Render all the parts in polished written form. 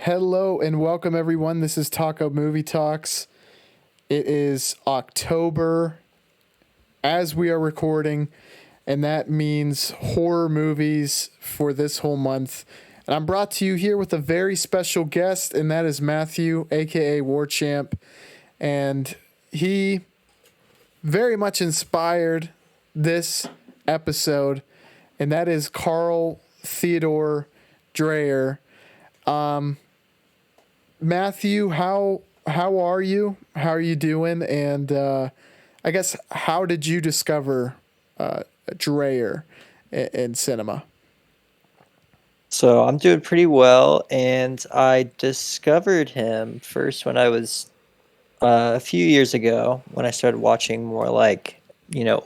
Hello and welcome everyone. This is Taco Movie Talks. It is October as we are recording, and that means horror movies for this whole month. And I'm brought to you here with a very special guest, and that is Matthew, aka War Champ. And he very much inspired this episode, and that is Carl Theodor Dreyer. Matthew, how are you? How are you doing? And I guess how did you discover Dreyer in cinema? So I'm doing pretty well, and I discovered him first when I was a few years ago when I started watching more like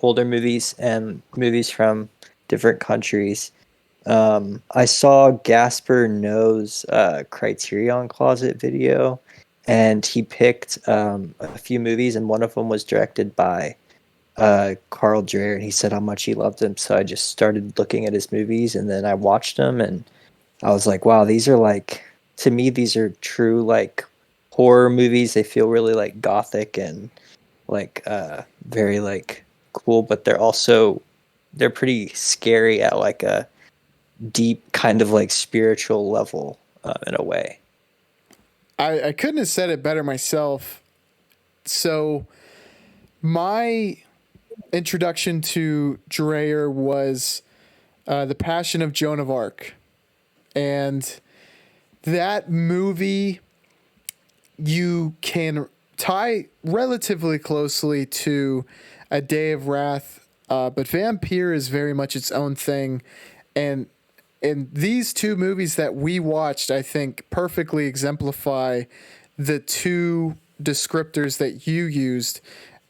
older movies and movies from different countries. I saw Gasper Noe's Criterion Closet video, and he picked a few movies, and one of them was directed by Carl Dreyer, and he said how much he loved him. So I just started looking at his movies, and then I watched them, and I was like, wow, these are like, to me, these are true like horror movies. They feel really like gothic and like very like cool, but they're pretty scary at like a deep kind of like spiritual level in a way. I couldn't have said it better myself. So my introduction to Dreyer was The Passion of Joan of Arc. And that movie you can tie relatively closely to A Day of Wrath, but Vampyr is very much its own thing. And these two movies that we watched, I think, perfectly exemplify the two descriptors that you used.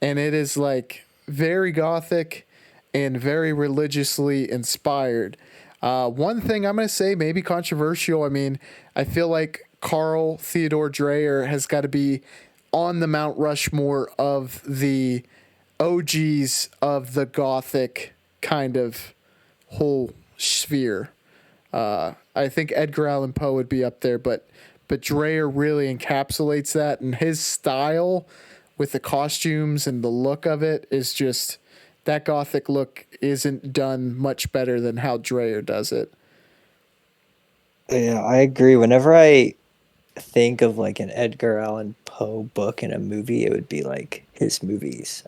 And it is like very gothic and very religiously inspired. One thing I'm going to say, maybe controversial. I mean, I feel like Carl Theodor Dreyer has got to be on the Mount Rushmore of the OGs of the gothic kind of whole sphere. I think Edgar Allan Poe would be up there, but Dreyer really encapsulates that, and his style with the costumes and the look of it is just that gothic look isn't done much better than how Dreyer does it. Yeah, I agree. Whenever I think of like an Edgar Allan Poe book in a movie, it would be like his movies.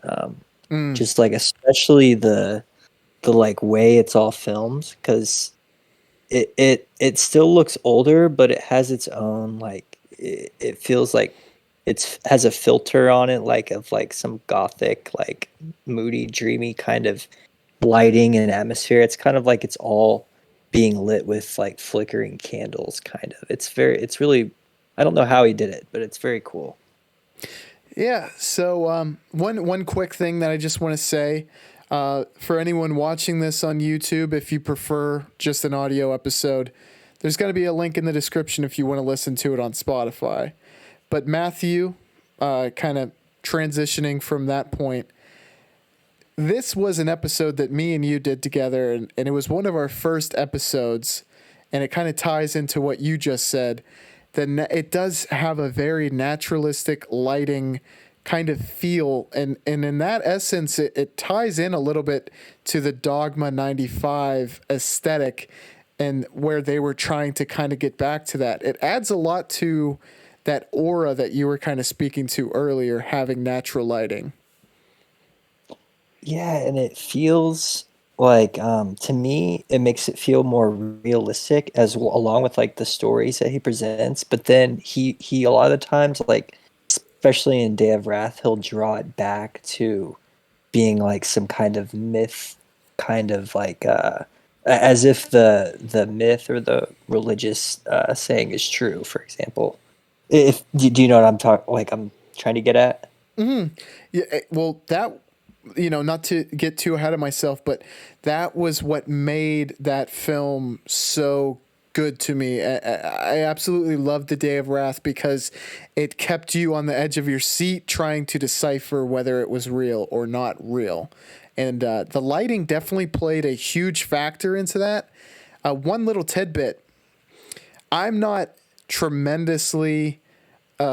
Mm. Just like especially the like way it's all filmed, because it still looks older, but it has its own like it feels like it's has a filter on it, like of like some gothic, like moody, dreamy kind of lighting and atmosphere. It's kind of like it's all being lit with like flickering candles, kind of. It's really, I don't know how he did it, but it's very cool. Yeah. So one quick thing that I just want to say for anyone watching this on YouTube, if you prefer just an audio episode, there's going to be a link in the description if you want to listen to it on Spotify. But Matthew, kind of transitioning from that point, this was an episode that me and you did together, and it was one of our first episodes, and it kind of ties into what you just said. It does have a very naturalistic lighting kind of feel, and in that essence, it ties in a little bit to the Dogma 95 aesthetic and where they were trying to kind of get back to that. It adds a lot to that aura that you were kind of speaking to earlier, having natural lighting. Yeah, and it feels like to me it makes it feel more realistic as well, along with like the stories that he presents. But then he a lot of the times, like especially in Day of Wrath, he'll draw it back to being like some kind of myth, kind of like as if the myth or the religious saying is true. For example, if do you know what I'm talking, like I'm trying to get at? Yeah, well, that, not to get too ahead of myself, but that was what made that film so good to me. I absolutely loved The Day of Wrath because it kept you on the edge of your seat trying to decipher whether it was real or not real. And the lighting definitely played a huge factor into that. One little tidbit: I'm not tremendously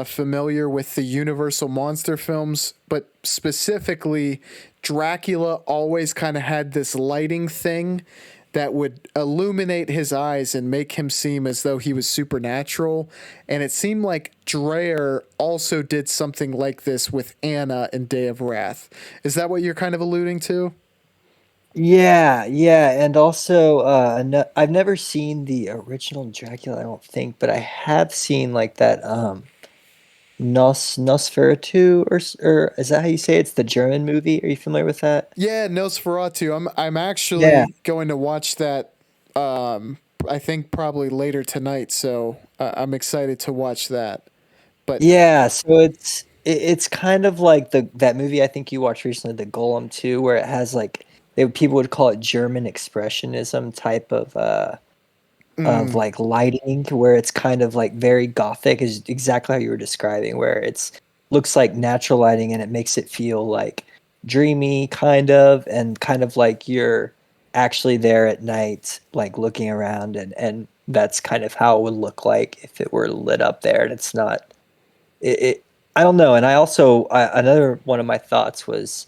familiar with the Universal monster films, but specifically, Dracula always kind of had this lighting thing that would illuminate his eyes and make him seem as though he was supernatural. And it seemed like Dreyer also did something like this with Anna in Day of Wrath. Is that what you're kind of alluding to? Yeah, yeah, and also, no, I've never seen the original Dracula, I don't think, but I have seen like that Nosferatu, or is that how you say it? It's the German movie. Are you familiar with that? Yeah, Nosferatu. I'm Yeah. actually going to watch that. I think probably later tonight. So I'm excited to watch that. But Yeah, so it's kind of like the that movie I think you watched recently, The Golem 2, where it has like people would call it German expressionism type of like lighting, where it's kind of like very gothic, is exactly how you were describing, where it's looks like natural lighting and it makes it feel like dreamy and kind of like you're actually there at night, like looking around, and that's kind of how it would look like if it were lit up there, and it's not it I don't know, and I also another one of my thoughts was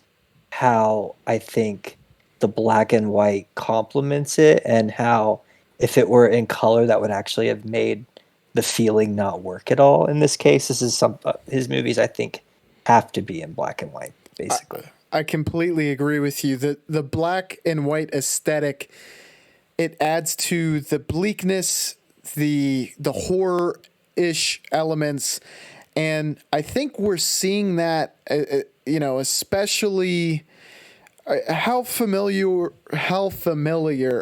how I think the black and white complements it, and how if it were in color, that would actually have made the feeling not work at all. In this case, this is some his movies I think have to be in black and white, I, basically. I completely agree with you. The black and white aesthetic, it adds to the bleakness, the horror ish elements, and I think we're seeing that. Especially how familiar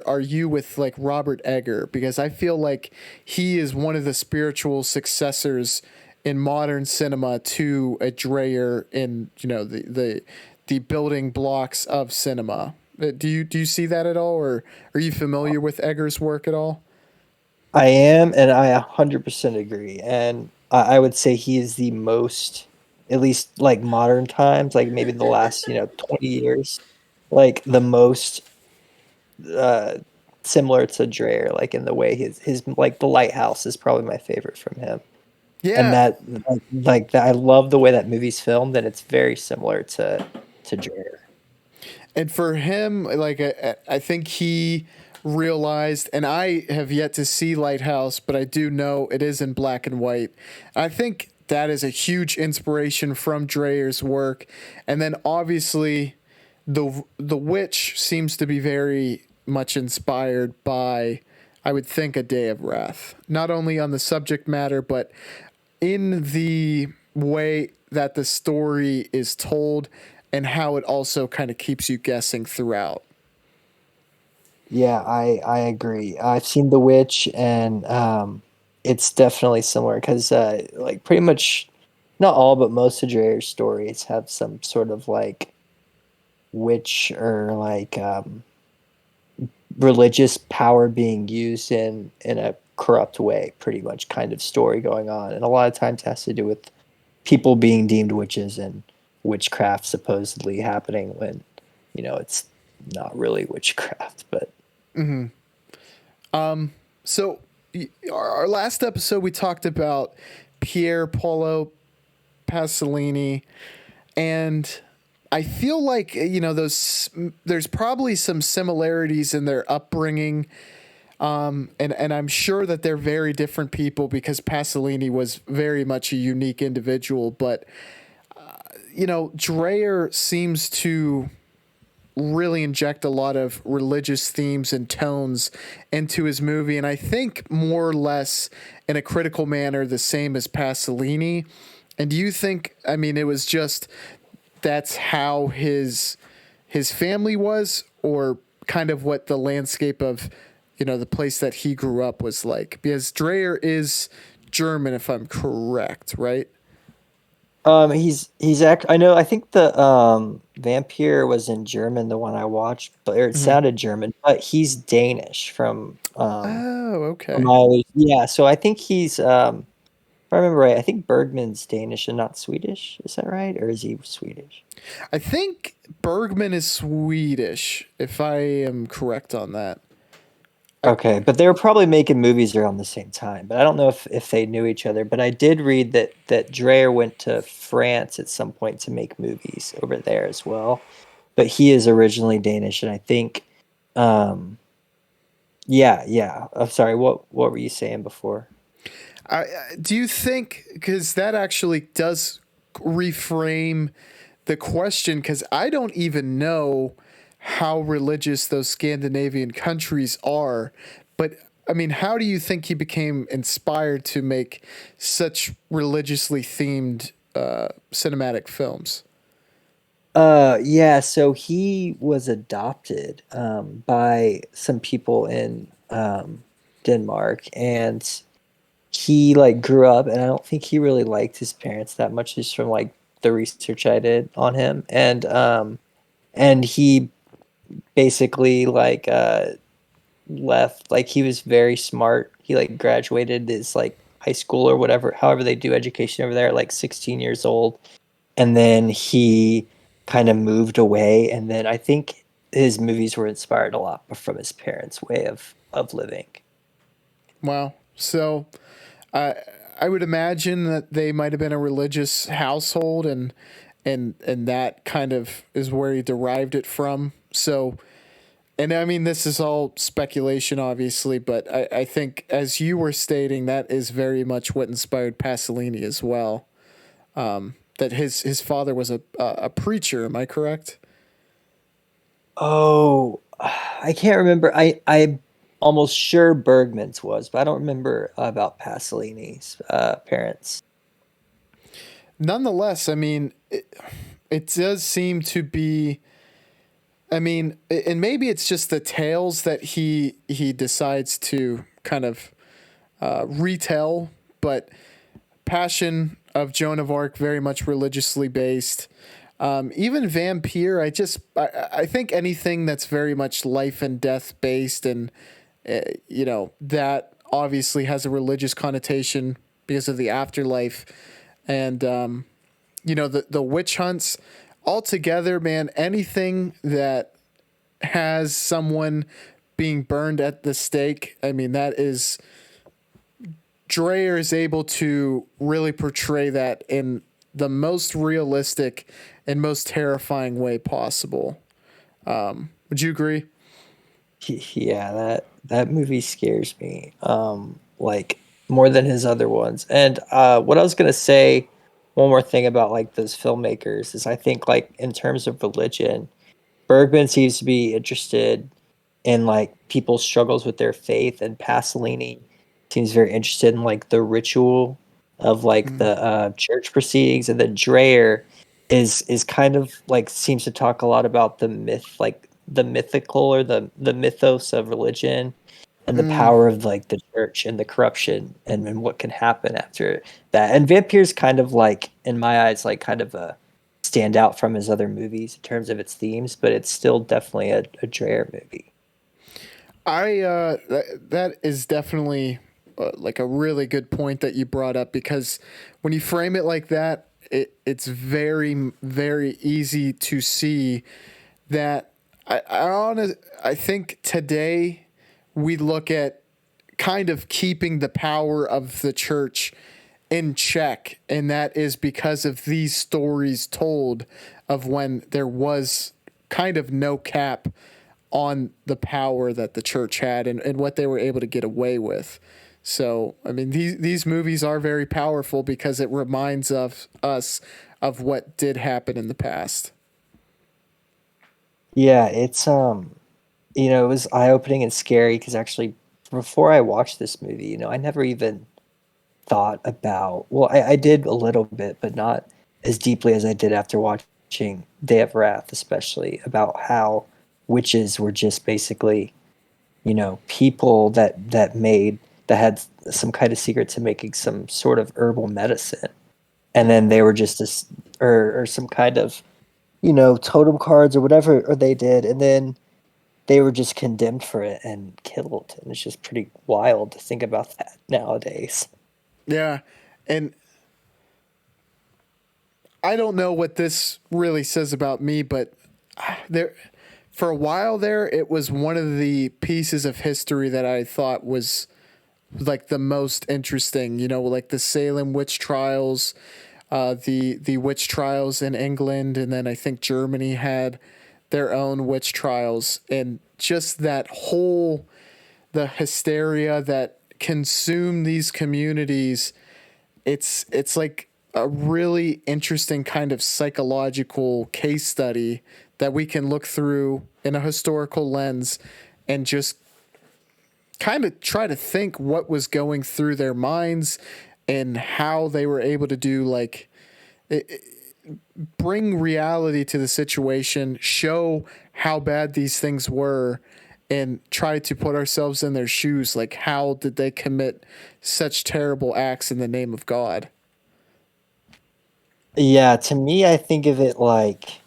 are you with like Robert Egger? Because I feel like he is one of the spiritual successors in modern cinema to a Dreyer in the building blocks of cinema. Do you see that at all, or are you familiar with Egger's work at all? I am, and I 100% agree. And I would say he is the most, at least like modern times, like maybe the last, 20 years, like the most uh, similar to Dreyer, like in the way his like The Lighthouse is probably my favorite from him. And Yeah, that I love the way that movie's filmed, and it's very similar to Dreyer. and for him, like I think he realized, and I have yet to see Lighthouse, but I do know it is in black and white. I think that is a huge inspiration from Dreyer's work, and then obviously, the Witch seems to be very much inspired by, I would think, A Day of Wrath. Not only on the subject matter, but in the way that the story is told and how it also kind of keeps you guessing throughout. Yeah, I agree. I've seen The Witch, and it's definitely similar because like pretty much not all, but most of Dreyer's stories have some sort of like witch or like religious power being used in a corrupt way, pretty much kind of story going on, and a lot of times has to do with people being deemed witches and witchcraft supposedly happening when it's not really witchcraft, but. So, our last episode, we talked about Pier Paolo Pasolini, and I feel like those. There's probably some similarities in their upbringing, and I'm sure that they're very different people because Pasolini was very much a unique individual. But Dreyer seems to really inject a lot of religious themes and tones into his movie, and I think more or less in a critical manner the same as Pasolini. And do you think, I mean, it was just that's how his family was, or kind of what the landscape of the place that he grew up was like? Because Dreyer is German, if I'm correct, right? I know. I think the Vampyr was in German, the one I watched, but or it Mhm. sounded German. But he's Danish Oh, from okay. my yeah. So I think if I remember right, I think Bergman's Danish and not Swedish. Is that right, or is he Swedish? I think Bergman is Swedish, if I am correct on that. Okay, but they were probably making movies around the same time. But I don't know if they knew each other. But I did read that Dreyer went to France at some point to make movies over there as well. But he is originally Danish, and I think, um, yeah, yeah. I'm sorry. What were you saying before? Do you think, because that actually does reframe the question, because I don't even know how religious those Scandinavian countries are, but I mean, how do you think he became inspired to make such religiously themed cinematic films? Yeah, so he was adopted by some people in Denmark, and he like grew up, and I don't think he really liked his parents that much, just from like the research I did on him. And he basically like left, like he was very smart. He like graduated his like high school or whatever, however they do education over there at like 16 years old. And then he kind of moved away, and then I think his movies were inspired a lot from his parents' way of living. Wow. So I I would imagine that they might have been a religious household, and that kind of is where he derived it from. So, and I mean, this is all speculation, obviously, but I think, as you were stating, that is very much what inspired Pasolini as well. That his father was a preacher. Am I correct? Oh, I can't remember. I'm almost sure Bergman's was, but I don't remember about Pasolini's parents. Nonetheless, I mean, it does seem to be. I mean, and maybe it's just the tales that he decides to kind of retell, but Passion of Joan of Arc very much religiously based. Even Vampyr, I think anything that's very much life and death based, and that obviously has a religious connotation because of the afterlife, and the witch hunts. Altogether, man, anything that has someone being burned at the stake, I mean, that is Dreyer is able to really portray that in the most realistic and most terrifying way possible. Would you agree? Yeah, that movie scares me. Like more than his other ones. And what I was gonna say, one more thing about like those filmmakers is I think like in terms of religion, Bergman seems to be interested in like people's struggles with their faith, and Pasolini seems very interested in like the ritual of like Mm. the church proceedings, and then Dreyer is kind of like seems to talk a lot about the myth, like the mythical or the mythos of religion and the Mm. power of like the church and the corruption and what can happen after that. And Vampyr's kind of like in my eyes like kind of a stand out from his other movies in terms of its themes, but it's still definitely a Dreyer movie. That is definitely like a really good point that you brought up, because when you frame it like that, it's very easy to see that I think today we look at kind of keeping the power of the church in check, and that is because of these stories told of when there was kind of no cap on the power that the church had, and what they were able to get away with. So, I mean, these movies are very powerful because it reminds of us of what did happen in the past. Yeah, it's it was eye-opening and scary because actually before I watched this movie, I never even thought about, well, I did a little bit, but not as deeply as I did after watching Day of Wrath, especially about how witches were just basically, people that had some kind of secret to making some sort of herbal medicine. And then they were just this or some kind of, totem cards or whatever or they did, and then they were just condemned for it and killed. And it's just pretty wild to think about that nowadays. Yeah, and I don't know what this really says about me, but there, for a while there, it was one of the pieces of history that I thought was like the most interesting. You know, like the Salem witch trials, the witch trials in England, and then I think Germany had their own witch trials, and just that whole the hysteria that consumed these communities. It's like a really interesting kind of psychological case study that we can look through in a historical lens and just kind of try to think what was going through their minds and how they were able to do like bring reality to the situation, show how bad these things were, and try to put ourselves in their shoes. Like, how did they commit such terrible acts in the name of God? Yeah, to me, I think of it like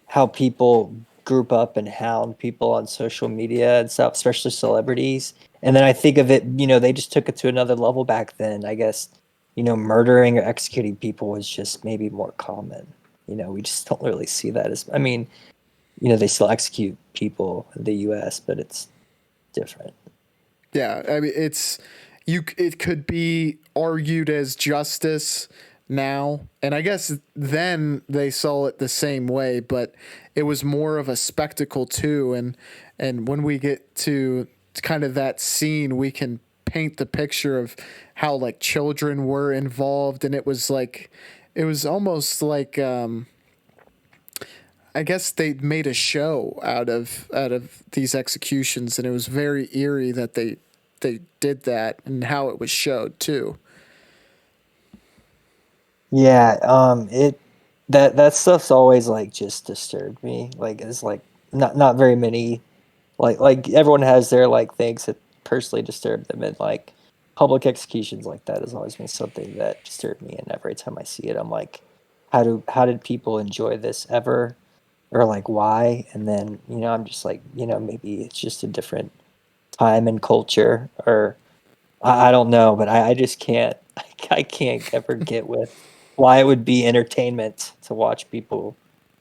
how people group up and hound people on social media and stuff, especially celebrities. And then I think of it, they just took it to another level back then. I guess, murdering or executing people was just maybe more common. We just don't really see that as, I mean, they still execute people in the US, but it's different. Yeah, I mean it's you. It could be argued as justice now, and I guess then they saw it the same way, but it was more of a spectacle too. And when we get to kind of that scene, we can paint the picture of how like children were involved, and it was almost like I guess they made a show out of these executions, and it was very eerie that they did that and how it was showed too. Yeah, that stuff's always like just disturbed me. Like it's like not very many like everyone has their like things that personally disturb them, and like public executions like that has always been something that disturbed me. And every time I see it, I'm like, how did people enjoy this ever, or like why? And then I'm just like maybe it's just a different time and culture, or I don't know, but I just can't I can't ever get with why it would be entertainment to watch people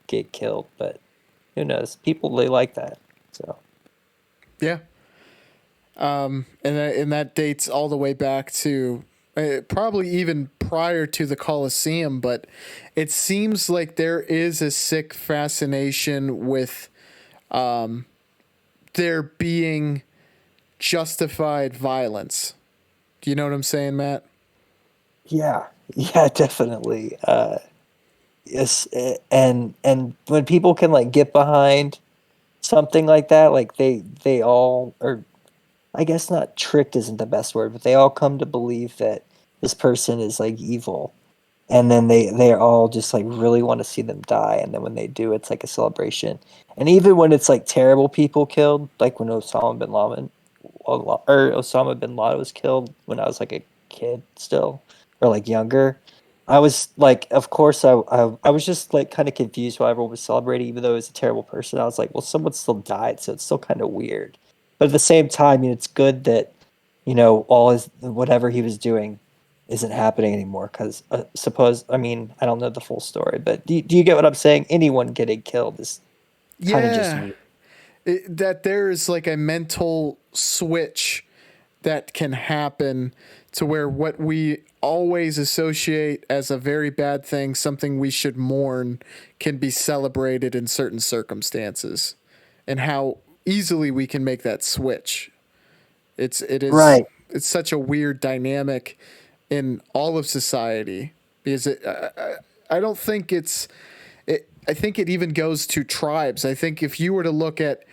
get killed. But who knows? People they like that, so. Yeah, and that dates all the way back to probably even prior to the Colosseum, but it seems like there is a sick fascination with there being justified violence. Do you know what I'm saying, Matt? Yeah, yeah, definitely. Yes, and when people can like get behind something like that, like they all, or I guess not tricked isn't the best word, but they all come to believe that this person is like evil, and then they all just like really want to see them die, and then when they do, it's like a celebration. And even when it's like terrible people killed, like when Osama bin Laden was killed when I was like a kid still, or like younger. I was like, of course, I was just like kind of confused why everyone was celebrating, even though he was a terrible person. I was like, well, someone still died, so it's still kind of weird. But at the same time, it's good that all his whatever he was doing isn't happening anymore. Because I mean, I don't know the full story, but do you get what I'm saying? Anyone getting killed is kind of just Yeah, weird. that there is like a mental switch that can happen to where what we always associate as a very bad thing, something we should mourn, can be celebrated in certain circumstances, and how easily we can make that switch. It is Right. it's such a weird dynamic in all of society because I don't think I think it even goes to tribes. I think if you were to look at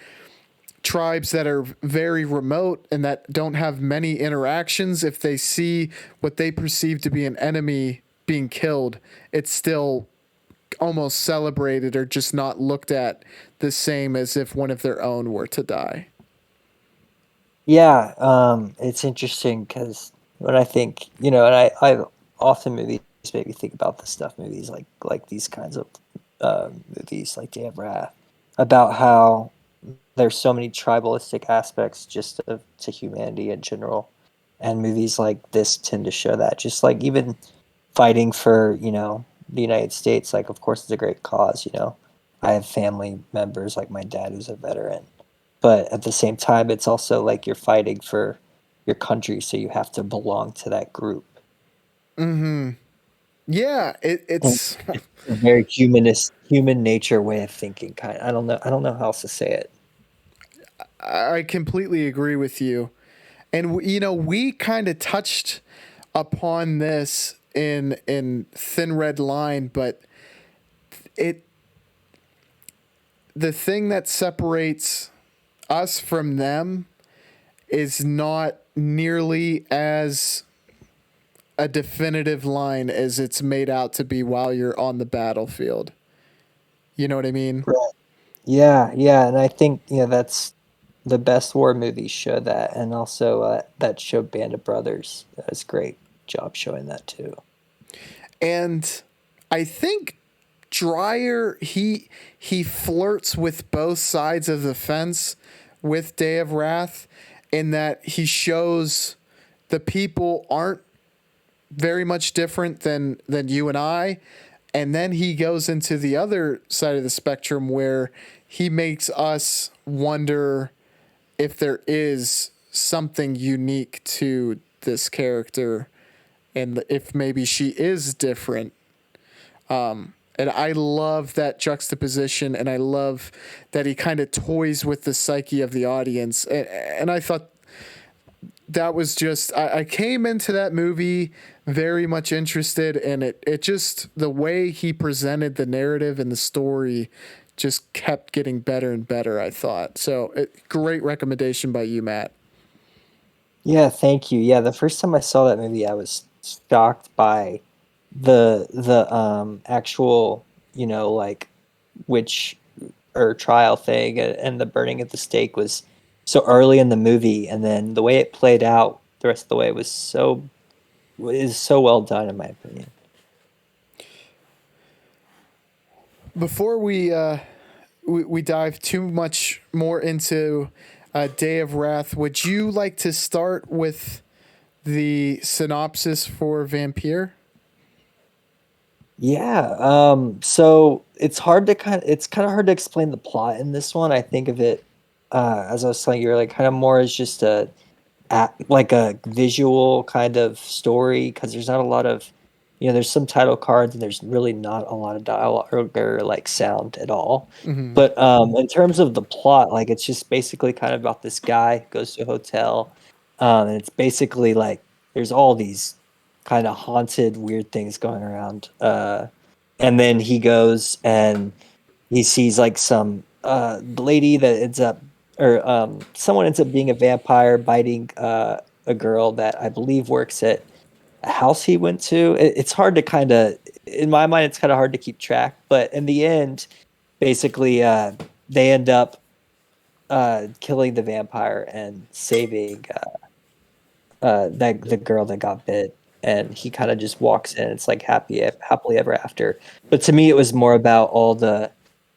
tribes that are very remote and that don't have many interactions, if they see what they perceive to be an enemy being killed, it's still almost celebrated or just not looked at the same as if one of their own were to die. Yeah, it's interesting because when I think, and I often movies make me think about this stuff, movies like these kinds of movies like Day of Wrath, about how there's so many tribalistic aspects just to humanity in general, and movies like this tend to show that. Just like even fighting for the United States, like of course it's a great cause. I have family members like my dad who's a veteran. But at the same time, it's also like you're fighting for your country, so you have to belong to that group. Mm-hmm. Yeah, And it's it's a very human nature way of thinking. Kind of, I don't know how else to say it. I completely agree with you. And you know, we kind of touched upon this in Thin Red Line, but it the thing that separates us from them is not nearly as a definitive line as it's made out to be while you're on the battlefield. You know what I mean? Right. Yeah, yeah, and I think that's the best war movies show that, and also that show Band of Brothers does a great job showing that too. And I think Dreyer he flirts with both sides of the fence with Day of Wrath in that he shows the people aren't very much different than you and I, and then he goes into the other side of the spectrum where he makes us wonder if there is something unique to this character and if maybe she is different. And I love that juxtaposition, and I love that he kind of toys with the psyche of the audience. And I thought that was just, I came into that movie very much interested, and it just, the way he presented the narrative and the story just kept getting better and better, I thought. So, great recommendation by you, Matt. Yeah, thank you. Yeah, the first time I saw that movie, I was shocked by the actual, like witch or trial thing, and the burning at the stake was so early in the movie, and then the way it played out the rest of the way is so well done in my opinion. Before we dive too much more into Day of Wrath, would you like to start with the synopsis for Vampyr? Yeah, so it's kind of hard to explain the plot in this one. I think of it as I was telling you, like kind of more as just like a visual kind of story because there's not a lot of there's some title cards and there's really not a lot of dialogue or like sound at all. Mm-hmm. But in terms of the plot, like it's just basically kind of about this guy who goes to a hotel, and it's basically like there's all these kind of haunted weird things going around, and then he goes and he sees like some lady that ends up or someone ends up being a vampire biting a girl that I believe works at a house he went to. It's hard to kind of, in my mind, it's kind of hard to keep track. But in the end, basically, they end up killing the vampire and saving that the girl that got bit. And he kind of just walks in. It's like happily ever after. But to me, it was more about all the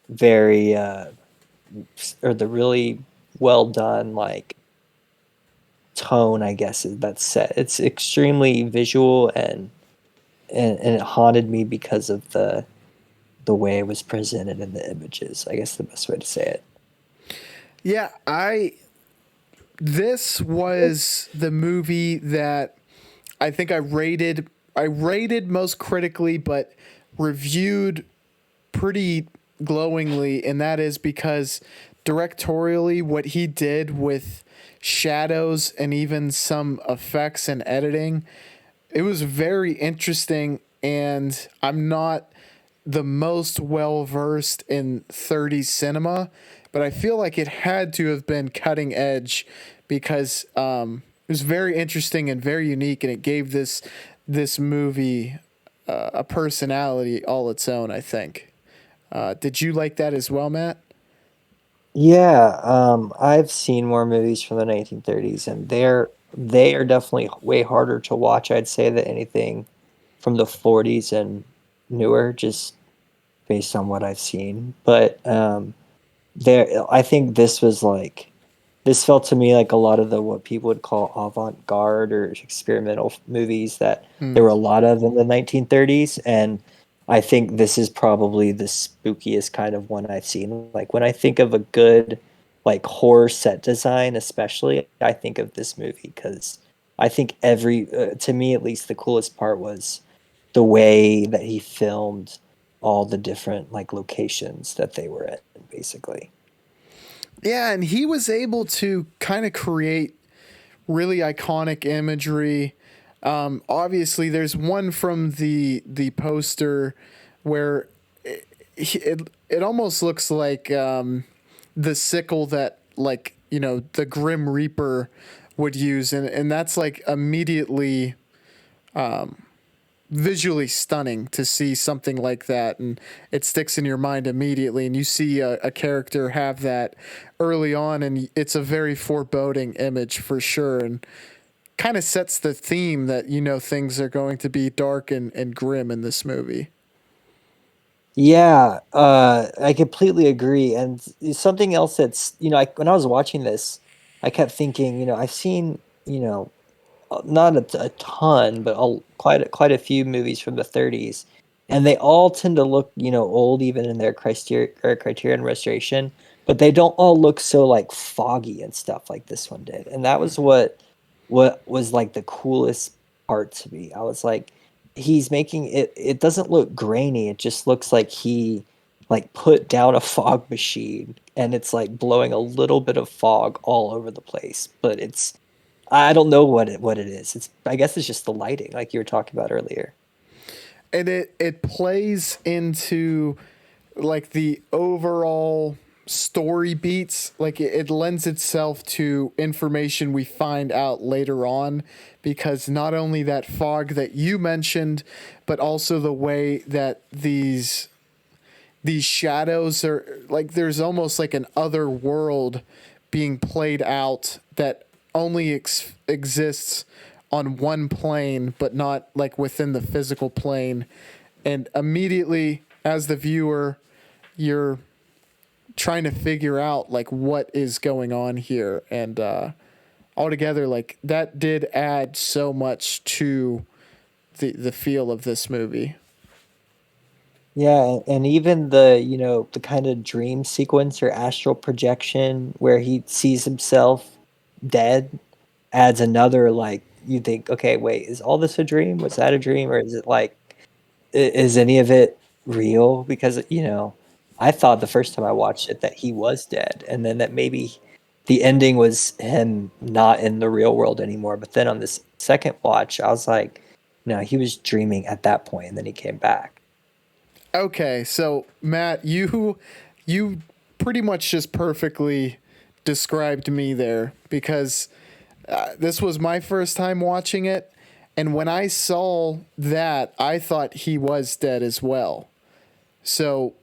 very or the really well done like tone, I guess, that's set. It's extremely visual and it haunted me because of the way it was presented in the images. I guess the best way to say it. Yeah, this was the movie that I think I rated most critically, but reviewed pretty glowingly, and that is because directorially, what he did with shadows and even some effects and editing, it was very interesting. And I'm not the most well versed in 30s cinema, but I feel like it had to have been cutting edge because it was very interesting and very unique, and it gave this movie a personality all its own. I think. Did you like that as well, Matt? Yeah, I've seen more movies from the 1930s, and they are definitely way harder to watch, I'd say, than anything from the 40s and newer, just based on what I've seen. But I think this felt to me like a lot of the what people would call avant-garde or experimental movies that there Hmm. were a lot of in the 1930s, and I think this is probably the spookiest kind of one I've seen. Like when I think of a good like horror set design, especially, I think of this movie because I think to me at least, the coolest part was the way that he filmed all the different like locations that they were in, basically. Yeah, and he was able to kind of create really iconic imagery. Obviously, there's one from the poster where it almost looks like the sickle that, like, the Grim Reaper would use, and that's like immediately visually stunning to see something like that, and it sticks in your mind immediately, and you see a character have that early on, and it's a very foreboding image for sure, and kind of sets the theme that things are going to be dark and grim in this movie. Yeah, I completely agree. And something else that's, when I was watching this, I kept thinking, I've seen, not a ton, but quite a few movies from the 30s, and they all tend to look, old even in their Criterion Restoration, but they don't all look so like foggy and stuff like this one did. And that was what was like the coolest part to me. I was like, he's making it. It doesn't look grainy. It just looks like he like put down a fog machine and it's like blowing a little bit of fog all over the place, but I don't know what it is. I guess it's just the lighting, like you were talking about earlier. And it plays into like the overall story beats, like it lends itself to information we find out later on, because not only that fog that you mentioned, but also the way that these shadows are, like, there's almost like an other world being played out that only exists on one plane, but not like within the physical plane. And immediately, as the viewer, you're trying to figure out like what is going on here. And altogether, like, that did add so much to the feel of this movie. Yeah, and even the kind of dream sequence or astral projection where he sees himself dead adds another, like, you think, okay, wait, is all this a dream? Was that a dream? Or is it like, is any of it real? Because, I thought the first time I watched it that he was dead, and then that maybe the ending was him not in the real world anymore. But then on this second watch, I was like, no, he was dreaming at that point, and then he came back. Okay, so Matt, you pretty much just perfectly described me there, because this was my first time watching it, and when I saw that, I thought he was dead as well. So,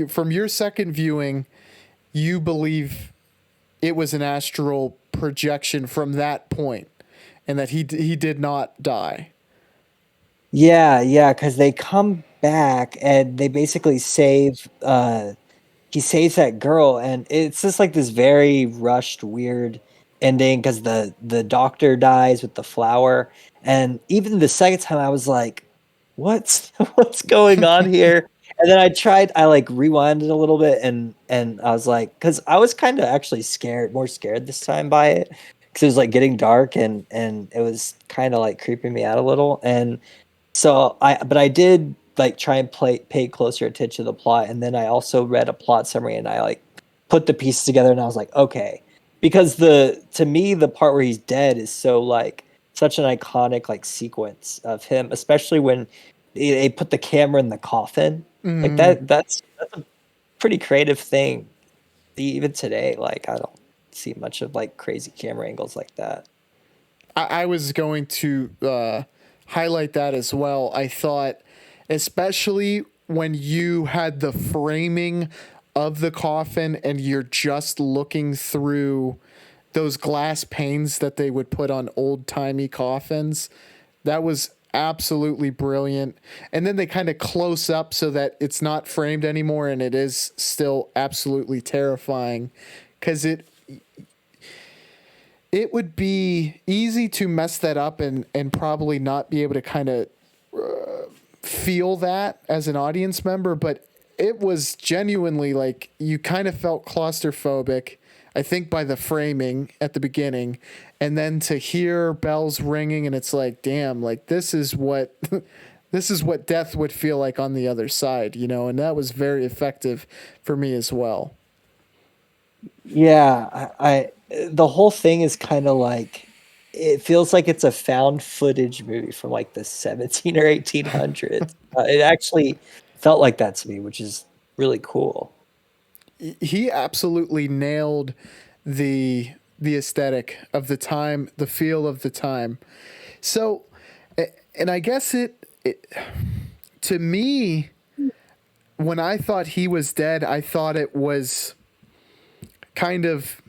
from your second viewing, you believe it was an astral projection from that point, and that he did not die. Yeah, yeah, because they come back and they basically save he saves that girl, and it's just like this very rushed, weird ending because the doctor dies with the flower. And even the second time I was like, what's what's going on here? And then I like rewinded a little bit, and I was like, because I was kind of actually more scared this time by it, because it was like getting dark, and it was kind of like creeping me out a little. And so but I did like try and pay closer attention to the plot, and then I also read a plot summary, and I like put the pieces together, and I was like, okay, because to me the part where he's dead is so like such an iconic like sequence of him, especially when they put the camera in the coffin, like that's a pretty creative thing even today. Like I don't see much of like crazy camera angles like that. I was going to highlight that as well. I thought, especially when you had the framing of the coffin and you're just looking through those glass panes that they would put on old timey coffins, that was absolutely brilliant. And then they kind of close up so that it's not framed anymore and it is still absolutely terrifying, because it would be easy to mess that up and probably not be able to kind of feel that as an audience member, but it was genuinely like you kind of felt claustrophobic. I think by the framing at the beginning, and then to hear bells ringing, and it's like, damn, like this is what this is what death would feel like on the other side, you know, and that was very effective for me as well. Yeah, the whole thing is kind of like it feels like it's a found footage movie from like the 17 or 1800s. It actually felt like that to me, which is really cool. He absolutely nailed the aesthetic of the time, the feel of the time. So, and I guess it to me, when I thought he was dead, I thought it was kind of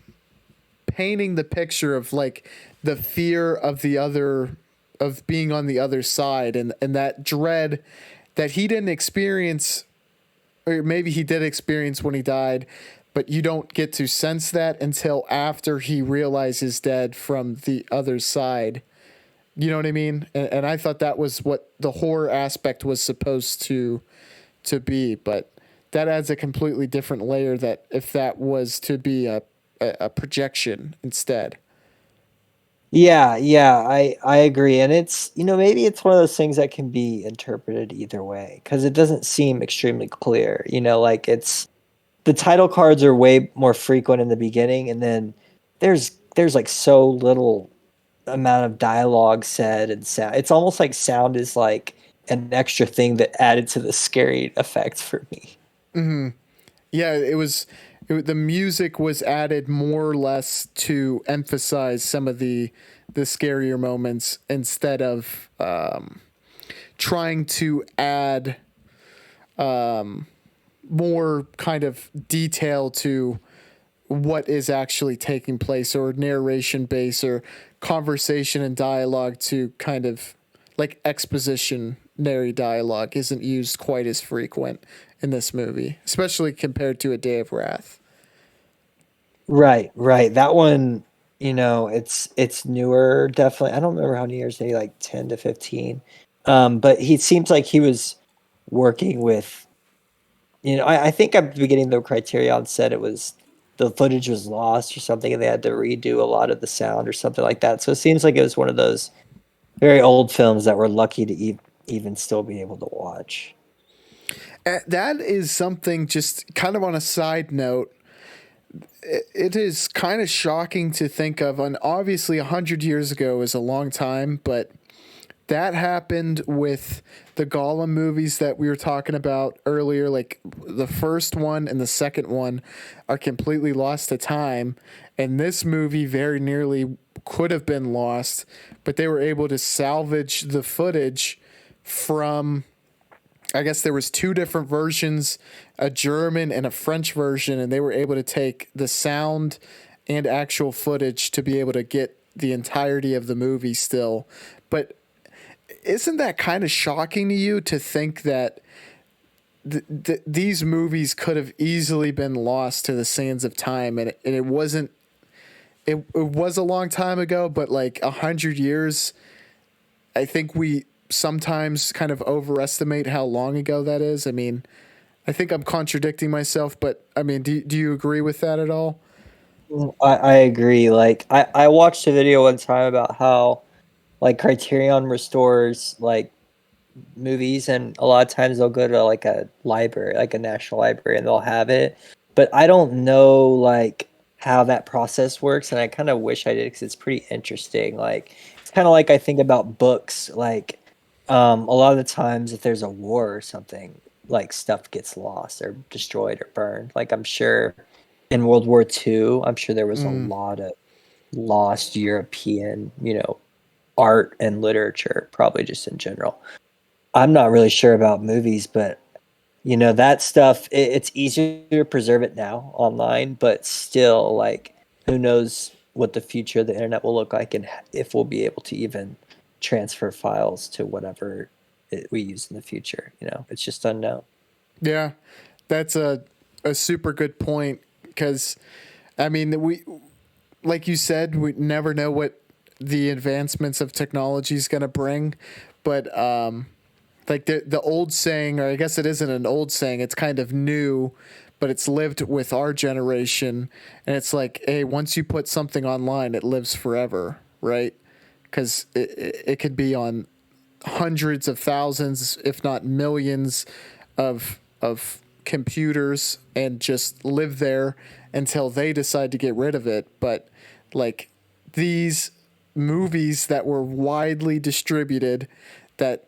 painting the picture of like the fear of the other, of being on the other side, and that dread that he didn't experience, or maybe he did experience when he died, but you don't get to sense that until after he realizes dead from the other side. You know what I mean? And I thought that was what the horror aspect was supposed to be, but that adds a completely different layer. That if that was to be a projection instead. Yeah, yeah, I agree. And it's, maybe it's one of those things that can be interpreted either way because it doesn't seem extremely clear. Like it's the title cards are way more frequent in the beginning, and then there's like so little amount of dialogue said and sound. It's almost like sound is like an extra thing that added to the scary effect for me. Yeah, the music was added more or less to emphasize some of the scarier moments instead of trying to add more kind of detail to what is actually taking place, or narration base, or conversation and dialogue to kind of like expositionary dialogue isn't used quite as frequent in this movie, especially compared to A Day of Wrath. Right, right. That one, it's newer, definitely. I don't remember how many years, maybe like 10 to 15. But he seems like he was working with, I think at the beginning the Criterion said it was the footage was lost or something, and they had to redo a lot of the sound or something like that. So it seems like it was one of those very old films that we're lucky to even still be able to watch. That is something, just kind of on a side note, it is kind of shocking to think of. And obviously, 100 years ago is a long time, but that happened with the Gollum movies that we were talking about earlier. Like the first one and the second one are completely lost to time, and this movie very nearly could have been lost, but they were able to salvage the footage from, I guess there was two different versions, a German and a French version, and they were able to take the sound and actual footage to be able to get the entirety of the movie still. But isn't that kind of shocking to you to think that these movies could have easily been lost to the sands of time, and it wasn't. It was a long time ago, but like 100 years, I think we sometimes kind of overestimate how long ago that is. I mean, I think I'm contradicting myself, but I mean, do you agree with that at all? I agree. Like I watched a video one time about how like Criterion restores like movies, and a lot of times they'll go to like a library, like a national library, and they'll have it. But I don't know like how that process works, and I kind of wish I did because it's pretty interesting. Like it's kind of like I think about books. Like a lot of the times, if there's a war or something, like stuff gets lost or destroyed or burned. Like I'm sure in World War II, I'm sure there was a Mm, lot of lost European, art and literature, probably just in general. I'm not really sure about movies, but that stuff, it's easier to preserve it now online, but still, like, who knows what the future of the internet will look like, and if we'll be able to even transfer files to whatever we use in the future. It's just unknown. yeah, that's a super good point, because I mean, we, like you said, we never know what the advancements of technology is going to bring, but like the old saying, or I guess it isn't an old saying, it's kind of new, but it's lived with our generation. And it's like, hey, once you put something online, it lives forever, right? Because it could be on hundreds of thousands, if not millions, of computers and just live there until they decide to get rid of it. But like these movies that were widely distributed, that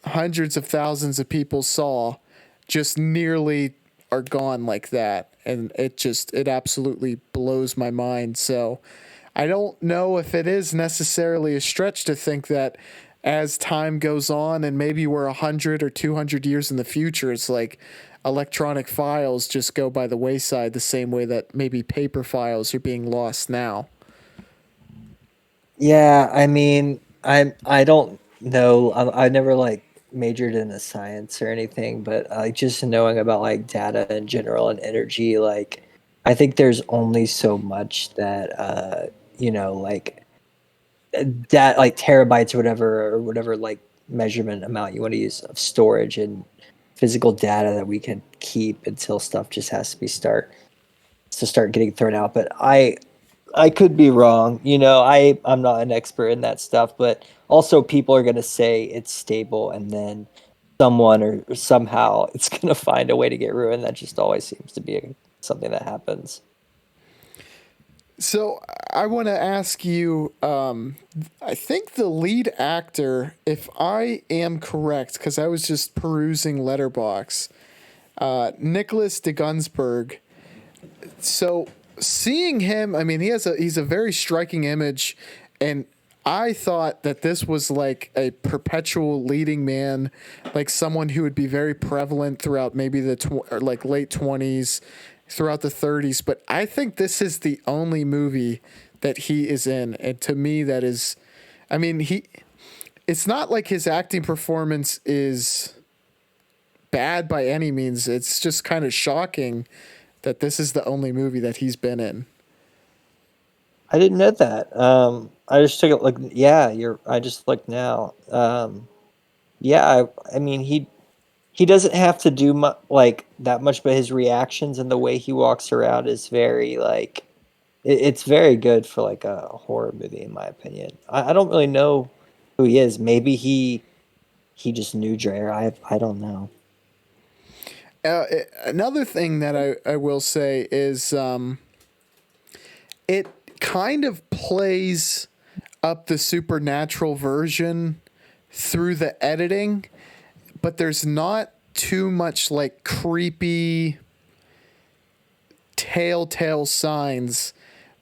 hundreds of thousands of people saw, just nearly are gone like that, and it absolutely blows my mind. So I don't know if it is necessarily a stretch to think that as time goes on and maybe we're 100 or 200 years in the future, it's like electronic files just go by the wayside the same way that maybe paper files are being lost now. Yeah, I mean, I don't know. I never like majored in a science or anything, but just knowing about like data in general and energy, like I think there's only so much that like that like terabytes or whatever like measurement amount you want to use of storage and physical data that we can keep until stuff just has to start getting thrown out. But I could be wrong. I'm not an expert in that stuff, but also people are going to say it's stable and then someone or somehow it's going to find a way to get ruined. That just always seems to be something that happens. So I want to ask you. I think the lead actor, if I am correct, because I was just perusing Letterbox, Nicholas de Gunsberg. So seeing him, I mean, he's a very striking image, and I thought that this was like a perpetual leading man, like someone who would be very prevalent throughout maybe or like late 20s, throughout the 30s. But I think this is the only movie that he is in, and to me, that is, I mean, it's not like his acting performance is bad by any means. It's just kind of shocking that this is the only movie that he's been in. I didn't know that. I just took it like, yeah, I just looked now. Yeah, I mean, he doesn't have to do like that much, but his reactions and the way he walks around is very like, it's very good for like a horror movie, in my opinion. I don't really know who he is. Maybe he just knew Dreyer. I don't know. Another thing that I will say is it kind of plays up the supernatural version through the editing, but there's not too much like creepy telltale signs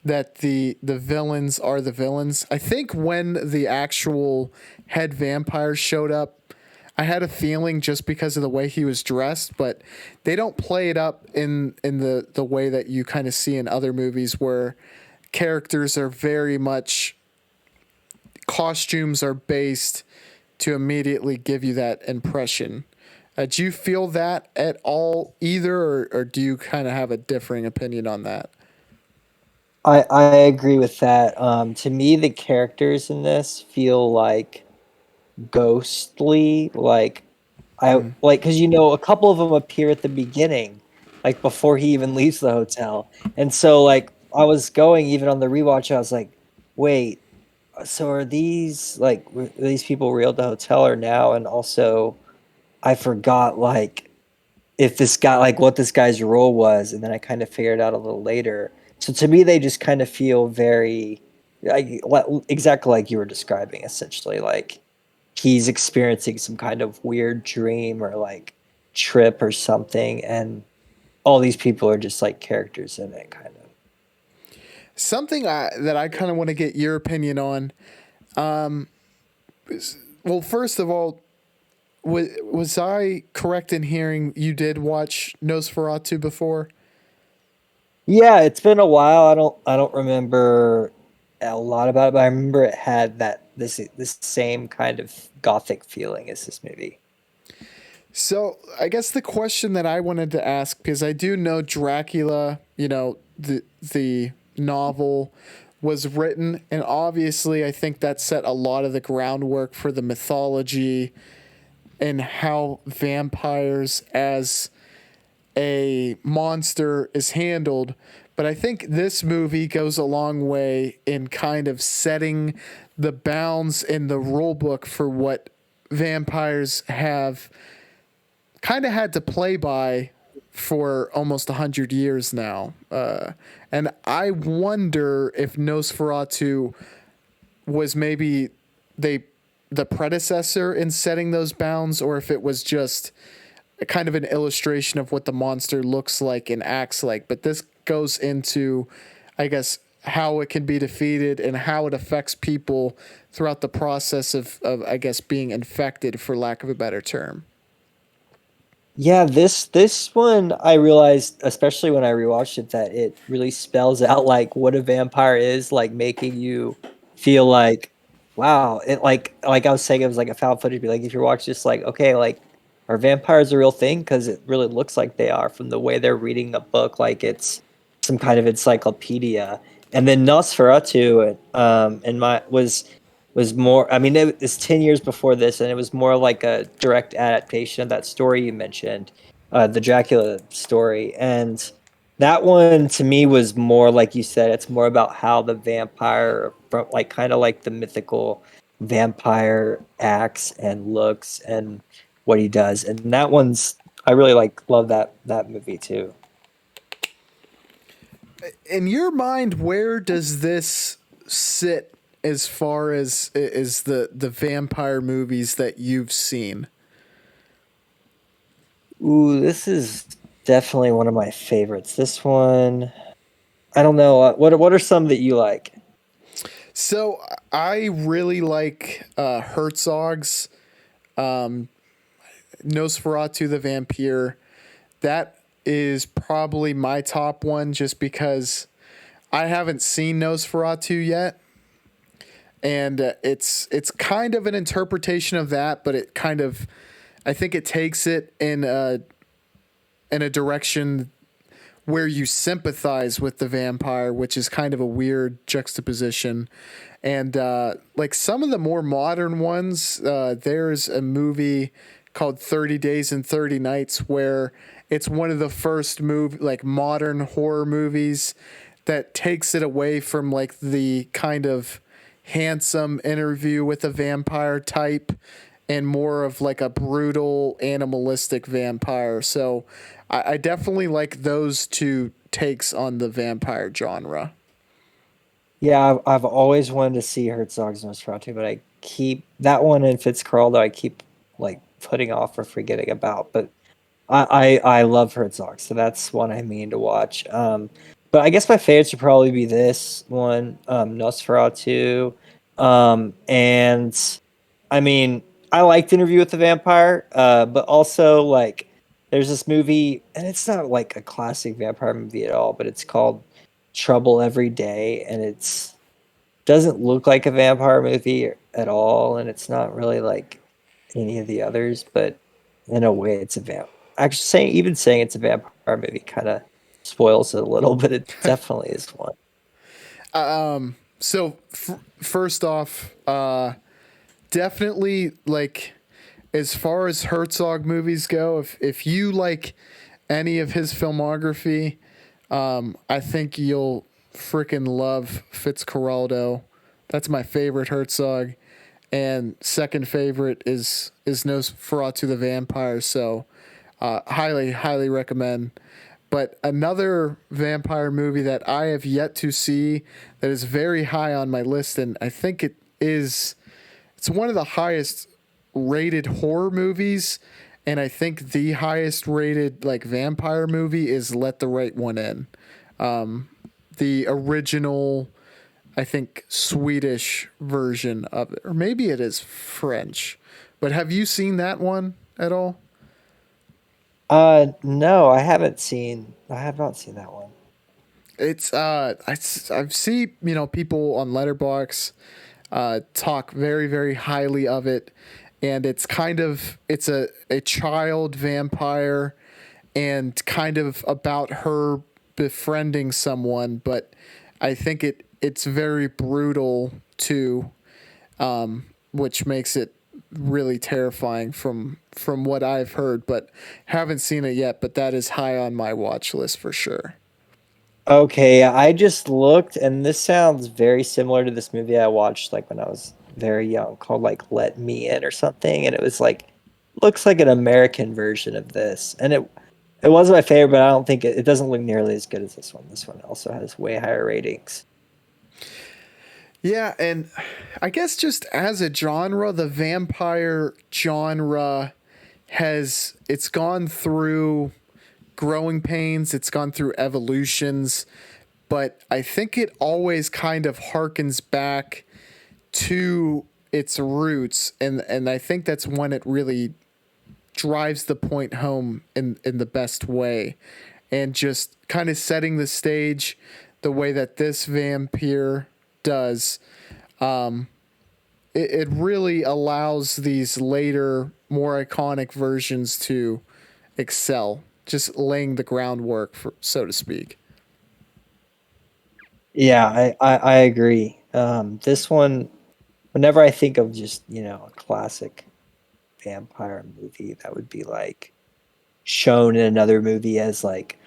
that the villains are the villains. I think when the actual head vampire showed up, I had a feeling just because of the way he was dressed, but they don't play it up in the way that you kind of see in other movies where characters are very much, costumes are based to immediately give you that impression. Do you feel that at all either, or do you kind of have a differing opinion on that? I agree with that. To me, the characters in this feel like ghostly. Like I Mm. like because a couple of them appear at the beginning, like before he even leaves the hotel, and so like I was going even on the rewatch, I was like, wait, so are these like are these people real at the hotel or now? And also, I forgot like if this guy like what this guy's role was, and then I kind of figured out a little later. So to me, they just kind of feel very like exactly like you were describing, essentially like he's experiencing some kind of weird dream or like trip or something, and all these people are just like characters in it, kind of. Something that I kind of want to get your opinion on. Well, first of all, was I correct in hearing you did watch Nosferatu before? Yeah, it's been a while. I don't remember a lot about it, but I remember it had this same kind of gothic feeling as this movie. So I guess the question that I wanted to ask, because I do know Dracula, the novel was written, and obviously I think that set a lot of the groundwork for the mythology and how vampires as a monster is handled. But I think this movie goes a long way in kind of setting the bounds in the rule book for what vampires have kind of had to play by for almost 100 years now. And I wonder if Nosferatu was maybe they the predecessor in setting those bounds, or if it was just kind of an illustration of what the monster looks like and acts like. But this goes into, I guess, how it can be defeated and how it affects people throughout the process of I guess, being infected, for lack of a better term. Yeah, this one I realized, especially when I rewatched it, that it really spells out like what a vampire is, like making you feel like, wow, it like I was saying, it was like a found footage. Be like, if you're watching this, like, okay, like, are vampires a real thing? Because it really looks like they are from the way they're reading the book, like it's some kind of encyclopedia. And then Nosferatu, and my was more, I mean, it was 10 years before this, and it was more like a direct adaptation of that story you mentioned, the Dracula story. And that one to me was more, like you said, it's more about how the vampire, like kind of like the mythical vampire acts and looks and what he does. And that one's, I really love that movie too. In your mind, where does this sit as far as is the vampire movies that you've seen? Ooh, this is definitely one of my favorites. This one, I don't know. What are some that you like? So I really like Herzog's Nosferatu the Vampyr. That is probably my top one, just because I haven't seen Nosferatu yet, and it's kind of an interpretation of that, but it kind of, I think it takes it in a direction where you sympathize with the vampire, which is kind of a weird juxtaposition. And like some of the more modern ones, there's a movie called 30 Days and 30 Nights where it's one of the first like modern horror movies that takes it away from like the kind of handsome interview with a vampire type and more of like a brutal animalistic vampire. So I definitely like those two takes on the vampire genre. Yeah, I've always wanted to see Herzog's Nosferatu, but I keep that one and Fitzcarraldo. I keep like putting off or forgetting about. But I love Herzog, so that's one I mean to watch. But I guess my favorites would probably be this one, Nosferatu, and I mean, I liked Interview with the Vampire, but also like there's this movie, and it's not like a classic vampire movie at all, but it's called Trouble Every Day, and it's doesn't look like a vampire movie at all, and it's not really like any of the others, but in a way, it's a vamp. Actually, saying it's a vampire movie kind of spoils it a little, but it definitely is one. So first off, definitely like as far as Herzog movies go, if you like any of his filmography, I think you'll freaking love Fitzcarraldo. That's my favorite Herzog, and second favorite is Nosferatu the Vampire. So, highly recommend. But another vampire movie that I have yet to see that is very high on my list, and I think it's one of the highest rated horror movies, and I think the highest rated like vampire movie is Let the Right One In. The original, I think, Swedish version of it, or maybe it is French. But have you seen that one at all? No, I have not seen that one. It's I've seen, people on Letterbox talk very highly of it, and it's a child vampire, and kind of about her befriending someone, but I think it's very brutal too, which makes it really terrifying from what I've heard, but haven't seen it yet. But that is high on my watch list for sure. Okay, I just looked, and this sounds very similar to this movie I watched like when I was very young, called like Let Me In or something, and it was like looks like an American version of this, and it wasn't my favorite, but I don't think it doesn't look nearly as good as this one. This one also has way higher ratings. Yeah, and I guess just as a genre, the vampire genre it's gone through growing pains, it's gone through evolutions, but I think it always kind of harkens back to its roots, and I think that's when it really drives the point home in the best way, and just kind of setting the stage the way that this Vampyr does. It really allows these later, more iconic versions to excel, just laying the groundwork, for, so to speak. Yeah, I agree. This one, whenever I think of just, a classic vampire movie that would be like shown in another movie as like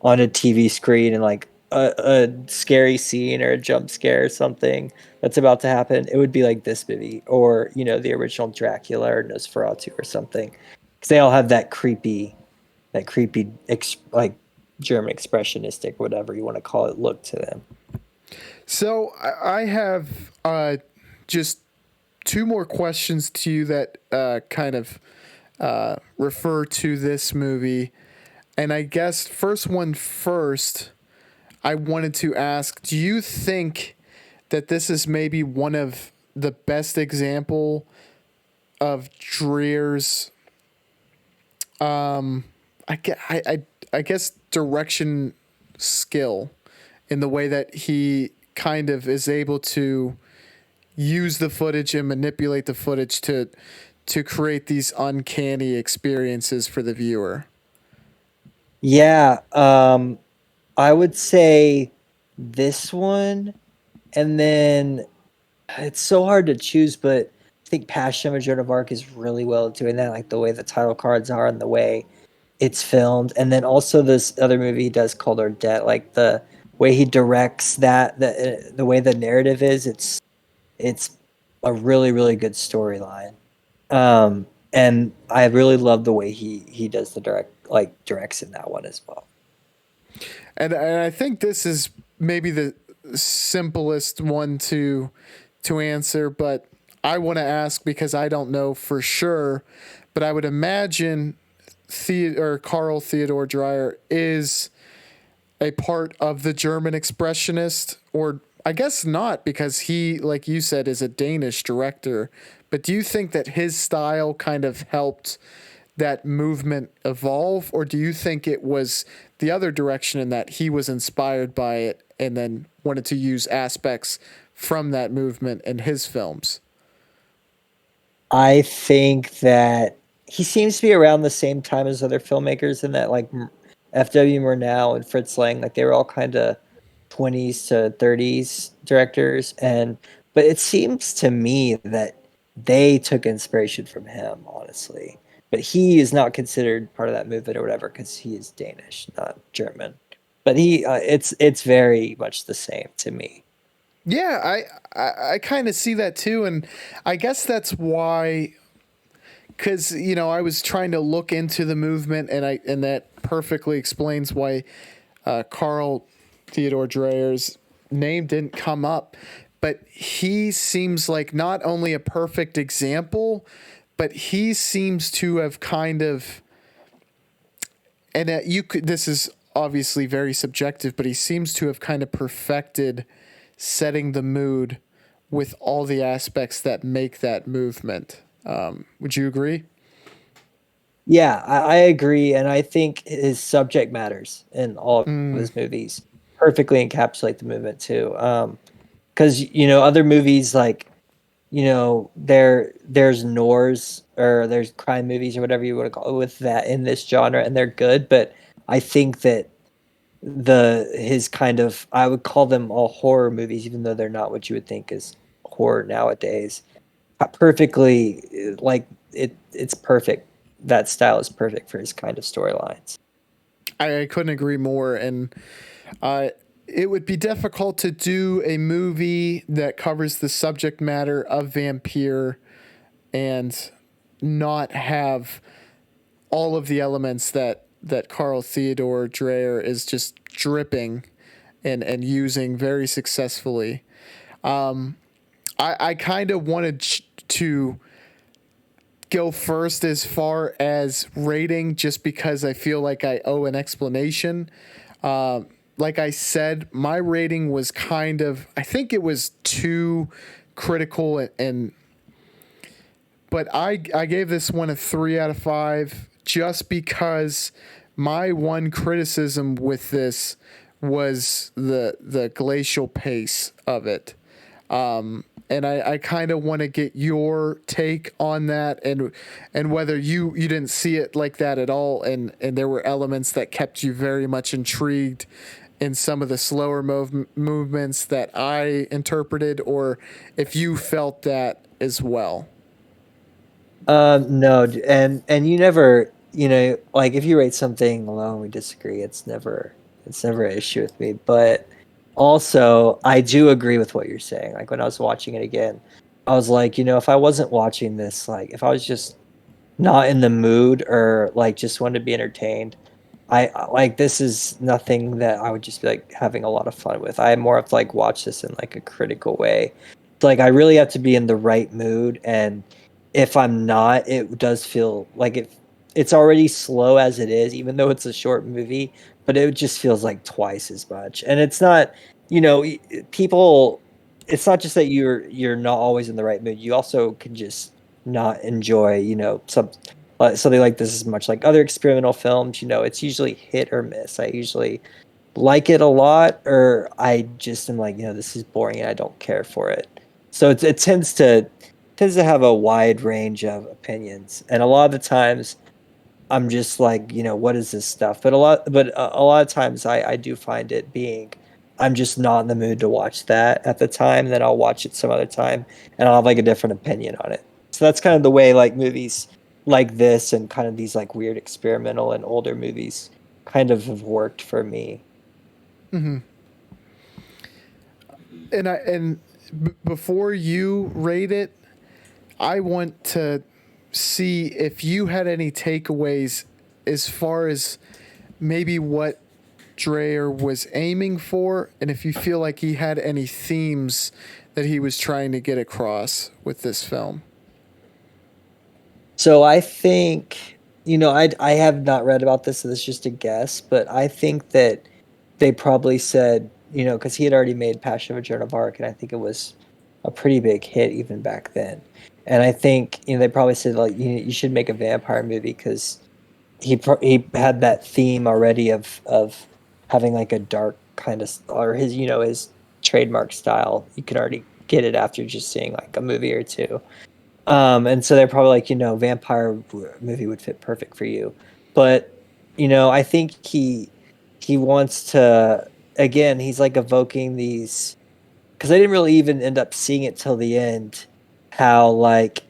on a TV screen and like a scary scene or a jump scare or something that's about to happen, it would be like this movie or, the original Dracula or Nosferatu or something. Because they all have that creepy, like German expressionistic, whatever you want to call it, look to them. So I have just two more questions to you that kind of refer to this movie. And I guess first one first, I wanted to ask, do you think that this is maybe one of the best example of Dreyer's I, gue- I guess direction skill in the way that he kind of is able to use the footage and manipulate the footage to create these uncanny experiences for the viewer. Yeah, I would say this one, and then it's so hard to choose, but I think Passion of Joan of Arc is really well at doing that, like the way the title cards are and the way it's filmed, and then also this other movie he does called Debt, like the way he directs that, the way the narrative is, it's a really really good storyline. And I really love the way he does the directs in that one as well. And I think this is maybe the simplest one to answer, but I want to ask because I don't know for sure, but I would imagine Carl Theodor Dreyer is a part of the German expressionist, or I guess not, because he, like you said, is a Danish director. But do you think that his style kind of helped that movement evolve, or do you think it was the other direction in that he was inspired by it and then wanted to use aspects from that movement in his films? I think that he seems to be around the same time as other filmmakers in that, like F.W. Murnau and Fritz Lang, like they were all kind of 20s to 30s directors, and but it seems to me that they took inspiration from him, honestly. But he is not considered part of that movement or whatever because he is Danish, not German. But it's very much the same to me. Yeah, I kind of see that too, and I guess that's why, because I was trying to look into the movement, and that perfectly explains why Carl Theodor Dreyer's name didn't come up, but he seems like not only a perfect example, but he seems to have kind of, and you could, this is obviously very subjective, but he seems to have kind of perfected setting the mood with all the aspects that make that movement. Would you agree? Yeah, I agree, and I think his subject matters in all of his movies perfectly encapsulate the movement too. Because other movies like there's noirs or there's crime movies or whatever you want to call it with that in this genre, and they're good. But I think that his kind of I would call them all horror movies, even though they're not what you would think is horror nowadays. perfectly like it's perfect. That style is perfect for his kind of storylines. I couldn't agree more. And uh, it would be difficult to do a movie that covers the subject matter of Vampyr and not have all of the elements that Carl Theodor Dreyer is just dripping and using very successfully. I kind of wanted to go first as far as rating just because I feel like I owe an explanation. Like I said, my rating was kind of, I think it was too critical and but I gave this one a 3 out of 5 just because my one criticism with this was the glacial pace of it. And I kind of want to get your take on that and whether you didn't see it like that at all and there were elements that kept you very much intrigued in some of the slower movements that I interpreted or if you felt that as well. No, and you never, like if you rate something low and we disagree, it's never an issue with me. But also, I do agree with what you're saying. Like when I was watching it again, I was like, if I wasn't watching this, like if I was just not in the mood or like just wanted to be entertained, like this is nothing that I would just be like having a lot of fun with. I more of like watch this in like a critical way. Like I really have to be in the right mood, and if I'm not, it does feel like it's already slow as it is, even though it's a short movie, but it just feels like twice as much. And it's not, you know, people it's not just that you're not always in the right mood. You also can just not enjoy, something like this as much like other experimental films. It's usually hit or miss. I usually like it a lot, or I just am like, this is boring and I don't care for it. So it tends to have a wide range of opinions, and a lot of the times I'm just like, what is this stuff? But a lot of times I do find it being I'm just not in the mood to watch that at the time. Then I'll watch it some other time, and I'll have like a different opinion on it. So that's kind of the way like movies like this and kind of these like weird experimental and older movies kind of have worked for me. Before you rate it, I want to see if you had any takeaways as far as maybe what Dreyer was aiming for, and if you feel like he had any themes that he was trying to get across with this film. So I think, I have not read about this, so this is just a guess, but I think that they probably said, because he had already made Passion of a Joan of Arc, and I think it was a pretty big hit even back then. And I think, they probably said like you should make a vampire movie because he had that theme already of having like a dark kind of, or his trademark style. You could already get it after just seeing like a movie or two. And so they're probably like, vampire movie would fit perfect for you. But, I think he wants to, again, he's like evoking these, because I didn't really even end up seeing it till the end, how like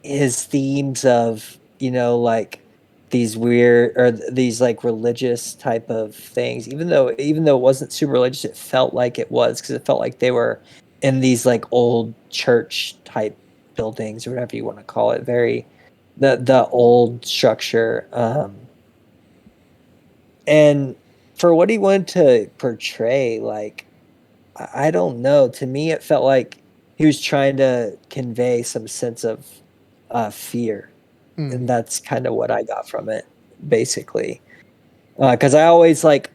his themes of, like these weird or these like religious type of things, even though it wasn't super religious, it felt like it was, because it felt like they were in these like old church type buildings or whatever you want to call it, very the old structure. And for what he wanted to portray, like I don't know, to me it felt like he was trying to convey some sense of fear, Mm. and that's kind of what I got from it, basically. Because I always like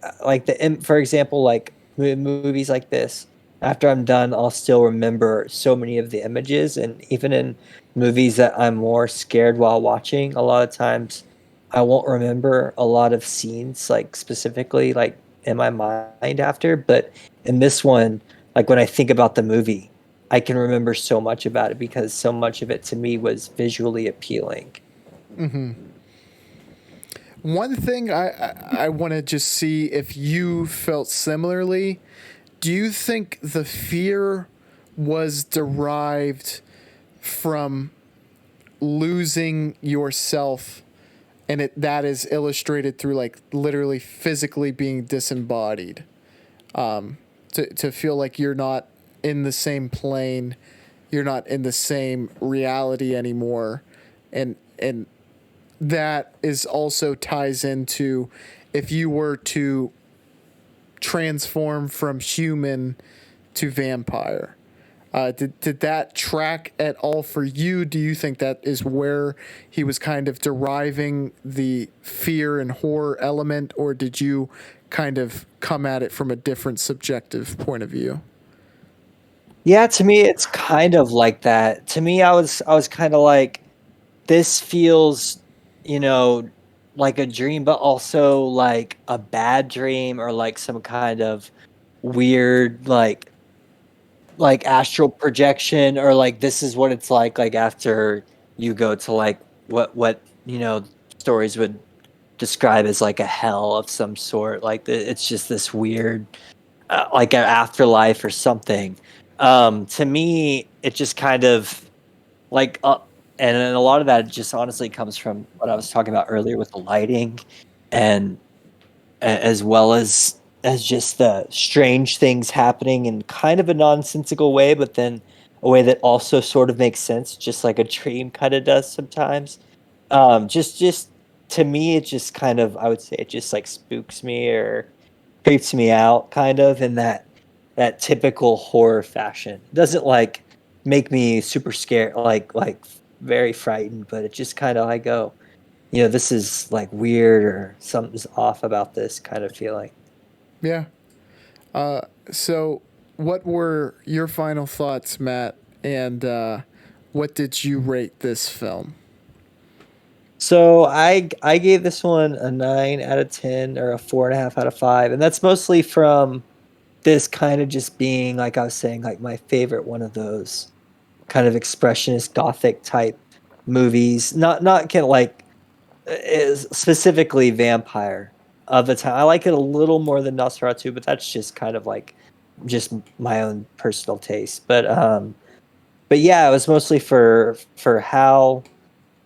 for example, like movies like this. After I'm done, I'll still remember so many of the images, and even in movies that I'm more scared while watching, a lot of times I won't remember a lot of scenes like specifically like in my mind after. But in this one, like when I think about the movie, I can remember so much about it because so much of it to me was visually appealing. One thing I want to just see if you felt similarly. Do you think the fear was derived from losing yourself, and that is illustrated through like literally physically being disembodied, to feel like you're not in the same plane, you're not in the same reality anymore, and that is also ties into if you were to transform from human to vampire. Did that track at all for you? Do you think that is where he was kind of deriving the fear and horror element, or did you kind of come at it from a different subjective point of view? Yeah, to me, it's kind of like that. To me, I was kind of like, this feels, you know, like a dream, but also like a bad dream or like some kind of weird like astral projection, or like this is what it's like after you go to like what stories would describe as like a hell of some sort. Like it's just this weird like an afterlife or something. To me, it just kind of like and then a lot of that just honestly comes from what I was talking about earlier with the lighting, and as well as just the strange things happening in kind of a nonsensical way, but then a way that also sort of makes sense, just like a dream kind of does sometimes. Just to me, it just kind of, I would say it just like spooks me or creeps me out kind of in that typical horror fashion. It doesn't like make me super scared, like very frightened, but it just kind of, I go, this is like weird or something's off about this kind of feeling. Yeah. So, what were your final thoughts, Matt? And what did you rate this film? So I gave this one a 9 out of 10 or a 4.5 out of 5, and that's mostly from this kind of just being, like I was saying, like my favorite one of those kind of expressionist gothic type movies. Not kind of like is specifically vampire of the time. I like it a little more than Nosferatu, but that's just kind of like just my own personal taste. But yeah, it was mostly for how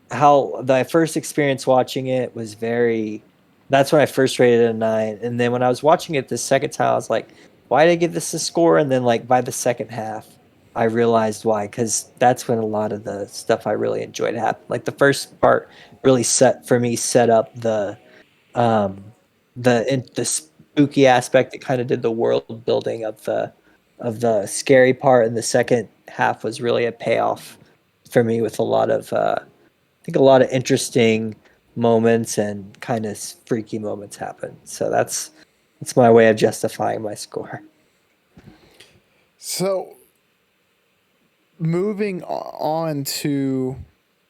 my first experience watching it was very. That's when I first rated it a 9, and then when I was watching it the second time, I was like, "Why did I give this a score?" And then like by the second half, I realized why, because that's when a lot of the stuff I really enjoyed happened. Like the first part really set up um the spooky aspect. It kind of did the world building of the scary part, and the second half was really a payoff for me with a lot of I think a lot of interesting moments and kind of freaky moments happen. So that's my way of justifying my score. So, moving on to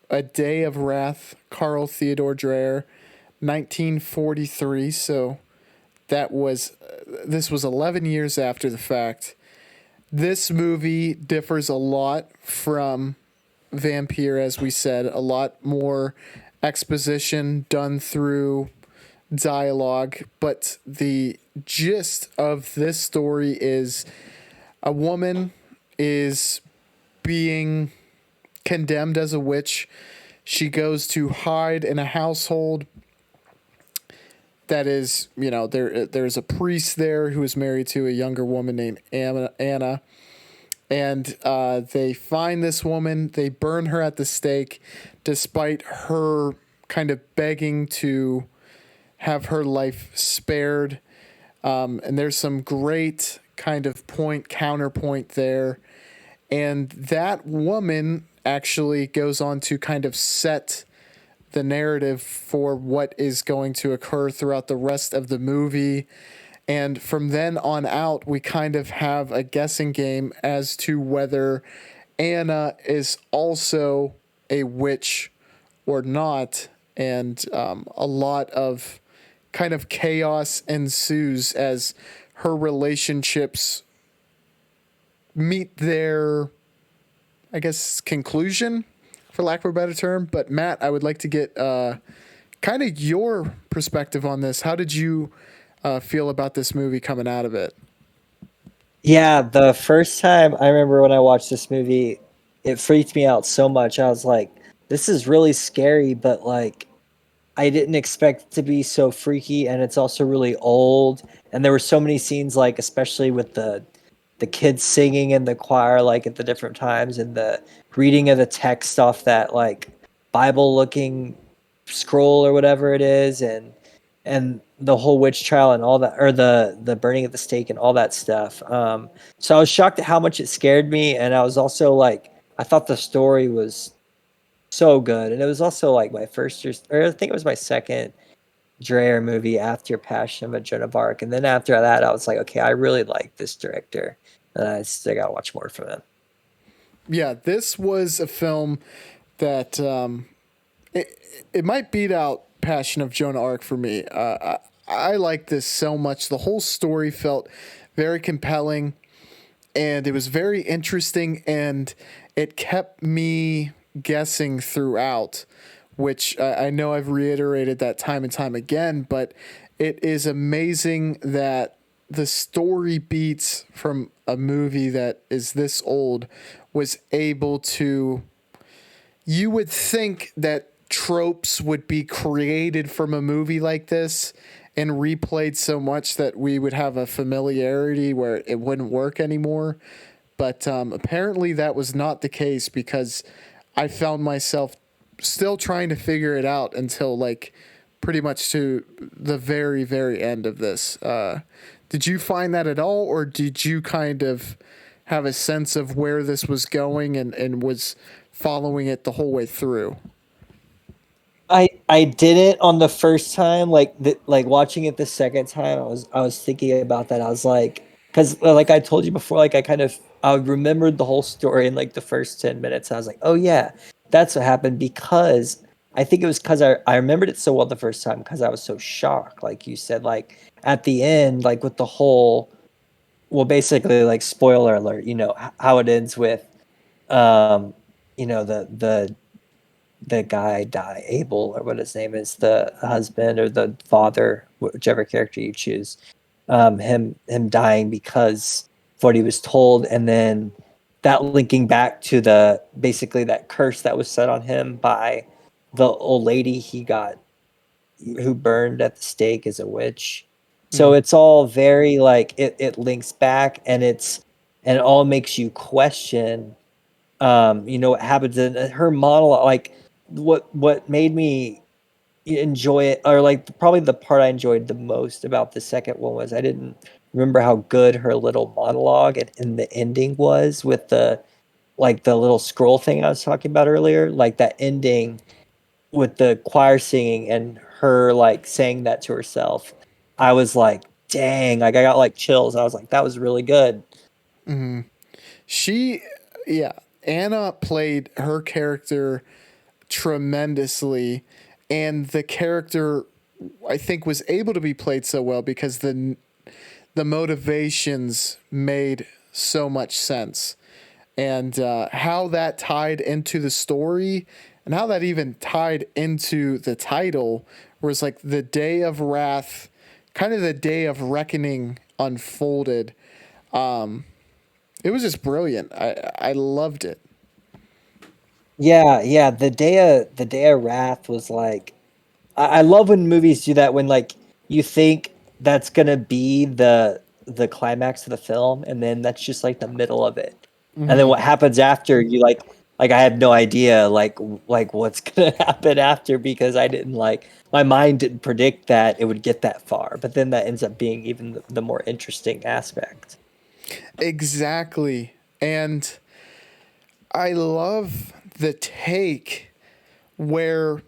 A Day of Wrath, Carl Theodor Dreyer, 1943. So, this was 11 years after the fact. This movie differs a lot from Vampyr, as we said, a lot more exposition done through dialogue, but the gist of this story is a woman is being condemned as a witch. She goes to hide in a household that is, there's a priest there who is married to a younger woman named Anna. And they find this woman. They burn her at the stake, despite her kind of begging to have her life spared. And there's some great kind of counterpoint there. And that woman actually goes on to kind of set the narrative for what is going to occur throughout the rest of the movie. And from then on out, we kind of have a guessing game as to whether Anna is also a witch or not. And a lot of kind of chaos ensues as her relationships meet their, I guess, conclusion, for lack of a better term. But Matt, I would like to get kind of your perspective on this. How did you feel about this movie coming out of it? Yeah, the first time I remember when I watched this movie, it freaked me out so much. I was like, this is really scary, but like I didn't expect it to be so freaky, and it's also really old. And there were so many scenes, like especially with the kids singing in the choir, like at the different times, and the reading of the text off that like Bible looking scroll or whatever it is, and the whole witch trial and all that, or the burning of the stake and all that stuff. So I was shocked at how much it scared me, and I was also like, I thought the story was so good, and it was also like my first year, or I think it was my second Dreyer movie after Passion of Joan of Arc, and then after that, I was like, okay, I really like this director, and I still gotta watch more from him. Yeah, this was a film that it, it might beat out Passion of Joan of Arc for me. I like this so much. The whole story felt very compelling, and it was very interesting, and it kept me guessing throughout, which I know I've reiterated that time and time again, but it is amazing that the story beats from a movie that is this old was able to. You would think that tropes would be created from a movie like this and replayed so much that we would have a familiarity where it wouldn't work anymore. But apparently that was not the case, because I found myself still trying to figure it out until like pretty much to the very, very end of this. Did you find that at all, or did you kind of have a sense of where this was going and was following it the whole way through? I didn't on the first time, like watching it the second time. I was thinking about that. I was like, because like I told you before, like I remembered the whole story in like the first 10 minutes. I was like, oh yeah, that's what happened, because I think it was because I remembered it so well the first time because I was so shocked, like you said, like at the end, like with the whole, well, basically like spoiler alert, how it ends with, um, the guy die, Abel, or what his name is, the husband or the father, whichever character you choose, him dying because of what he was told, and then that linking back to the basically that curse that was set on him by the old lady he got, who burned at the stake as a witch. So Mm. it's all very like it links back, and it all makes you question, what happens in her monologue. Like what made me enjoy it, or like probably the part I enjoyed the most about the second one, was I didn't remember how good her little monologue and the ending was, with the little scroll thing I was talking about earlier, like that ending with the choir singing and her like saying that to herself. I was like, dang, like I got like chills. I was like, that was really good. Mm-hmm. She, yeah, Anna played her character tremendously, and the character I think was able to be played so well because the motivations made so much sense, and how that tied into the story, and how that even tied into the title, was like the day of wrath, kind of the day of reckoning unfolded. It was just brilliant. I loved it. Yeah, yeah. The day of wrath was like, I love when movies do that, when like you think that's gonna be the climax of the film, and then that's just like the middle of it, and then Mm-hmm. what happens after, you like I have no idea, like what's gonna happen after, because I didn't like, my mind didn't predict that it would get that far, but then that ends up being even the more interesting aspect. Exactly. And I love the take where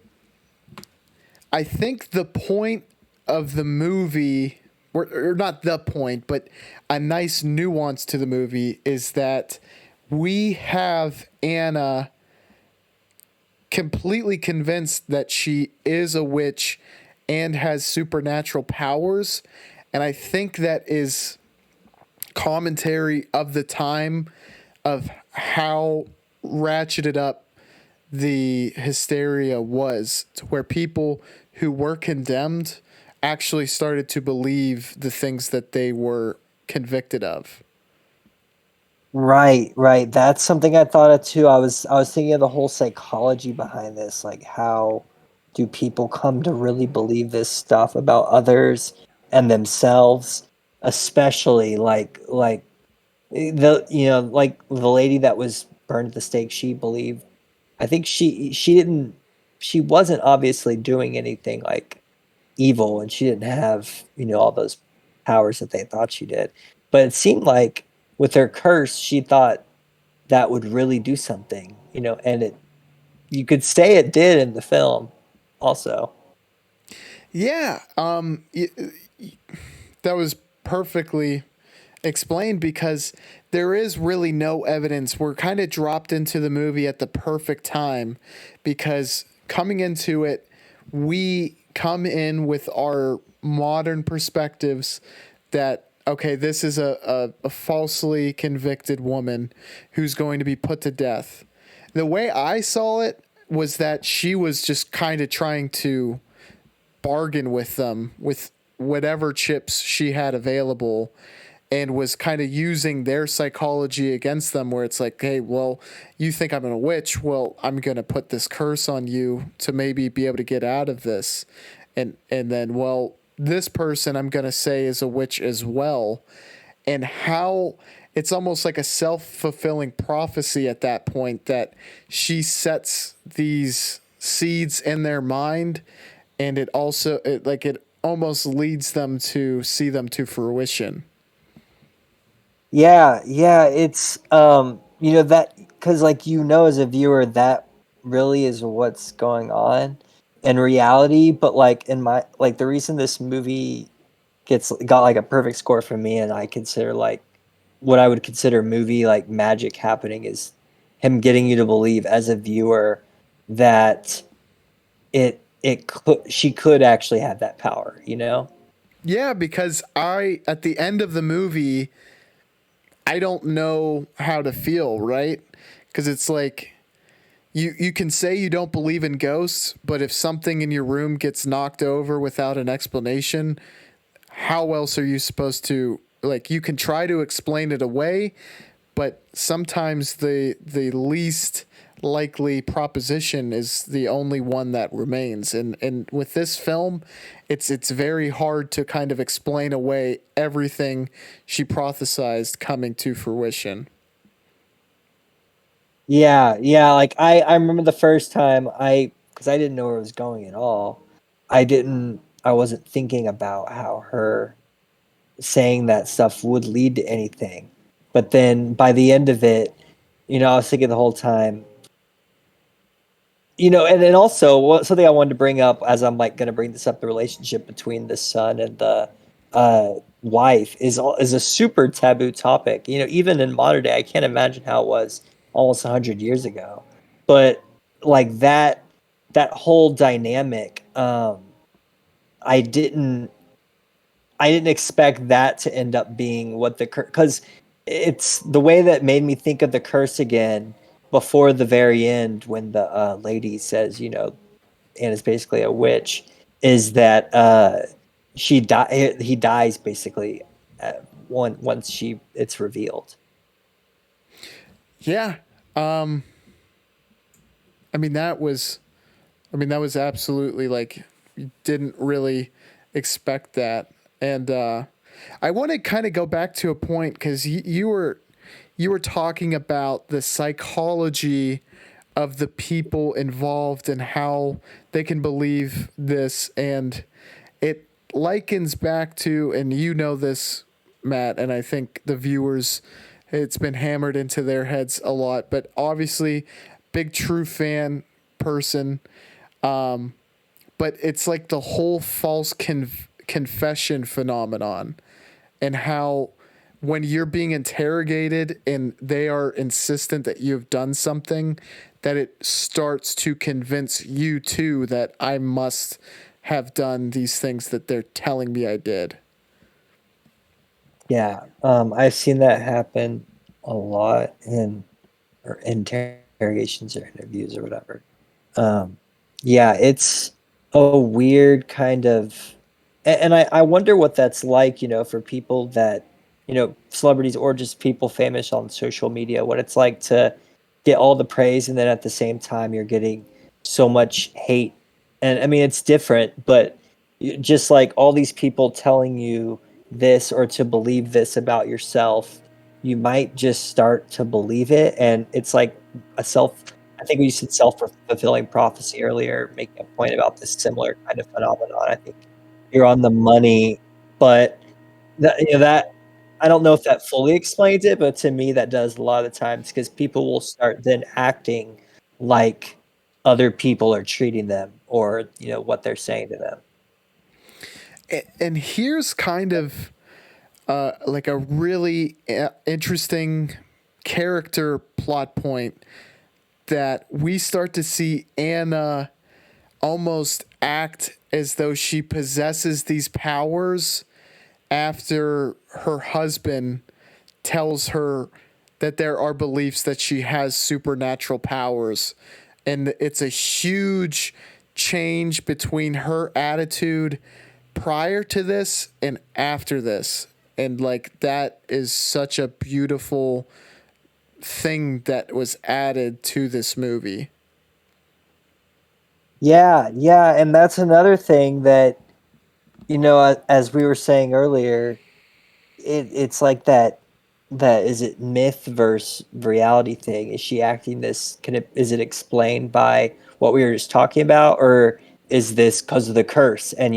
I think the point of the movie, or not the point, but a nice nuance to the movie, is that we have Anna completely convinced that she is a witch and has supernatural powers. And I think that is commentary of the time of how ratcheted up the hysteria was, to where people who were condemned actually started to believe the things that they were convicted of. Right, right. That's something I thought of too. I was thinking of the whole psychology behind this, like how do people come to really believe this stuff about others and themselves, especially like like the lady that was burned at the stake, she believed I think she wasn't obviously doing anything like evil and she didn't have, all those powers that they thought she did. But it seemed like with her curse, she thought that would really do something, and you could say it did in the film also. Yeah, that was perfectly explained because there is really no evidence. We're kind of dropped into the movie at the perfect time because coming into it, we come in with our modern perspectives that, okay, this is a falsely convicted woman who's going to be put to death. The way I saw it was that she was just kind of trying to bargain with them with whatever chips she had available and was kind of using their psychology against them where it's like, hey, well, you think I'm a witch, well, I'm going to put this curse on you to maybe be able to get out of this. And then, well, this person I'm going to say is a witch as well. And how it's almost like a self-fulfilling prophecy at that point that she sets these seeds in their mind, and it almost leads them to see them to fruition. Yeah, yeah, it's that because like as a viewer that really is what's going on in reality, but like in my like the reason this movie got like a perfect score for me and I consider like what I would consider movie like magic happening is him getting you to believe as a viewer that it could she could actually have that power, you know? Yeah, because at the end of the movie, I don't know how to feel, right? Because it's like you can say you don't believe in ghosts, but if something in your room gets knocked over without an explanation, how else are you supposed to, like, you can try to explain it away, but sometimes the least likely proposition is the only one that remains. And with this film, it's very hard to kind of explain away everything she prophesized coming to fruition. Yeah, yeah, like I remember the first time because I didn't know where it was going at all. I wasn't thinking about how her saying that stuff would lead to anything. But then by the end of it, I was thinking the whole time, and then also something I wanted to bring up as I'm like going to bring this up, the relationship between the son and the wife is a super taboo topic. Even in modern day, I can't imagine how it was almost 100 years ago. But like that whole dynamic, I didn't I didn't expect that to end up being what the curse, because it's the way that made me think of the curse again before the very end when the lady says, and is basically a witch, is that he dies basically once it's revealed. Yeah. Um, I mean, that was absolutely like, you didn't really expect that. And I want to kind of go back to a point because you were talking about the psychology of the people involved and how they can believe this, and it likens back to, and you know this, Matt, and I think the viewers, it's been hammered into their heads a lot, but obviously big true fan person, but it's like the whole false confession phenomenon, and how when you're being interrogated and they are insistent that you've done something, that it starts to convince you too that I must have done these things that they're telling me I did. Yeah, I've seen that happen a lot in or interrogations or interviews or whatever. Um, yeah, it's a weird kind of, and I wonder what that's like, for people that celebrities or just people famous on social media, what it's like to get all the praise and then at the same time you're getting so much hate. And I mean, it's different, but just like all these people telling you this or to believe this about yourself, you might just start to believe it. And it's like a self, I think we said self-fulfilling prophecy earlier, making a point about this similar kind of phenomenon. I think you're on the money, but that I don't know if that fully explains it, but to me that does a lot of the times because people will start then acting like other people are treating them or what they're saying to them. And here's kind of like a really interesting character plot point that we start to see Anna almost act as though she possesses these powers after her husband tells her that there are beliefs that she has supernatural powers. And it's a huge change between her attitude prior to this and after this. And like that is such a beautiful thing that was added to this movie. Yeah, and that's another thing that as we were saying earlier, it's like that is it myth versus reality thing. Is she acting this? Is it explained by what we were just talking about, or is this because of the curse? And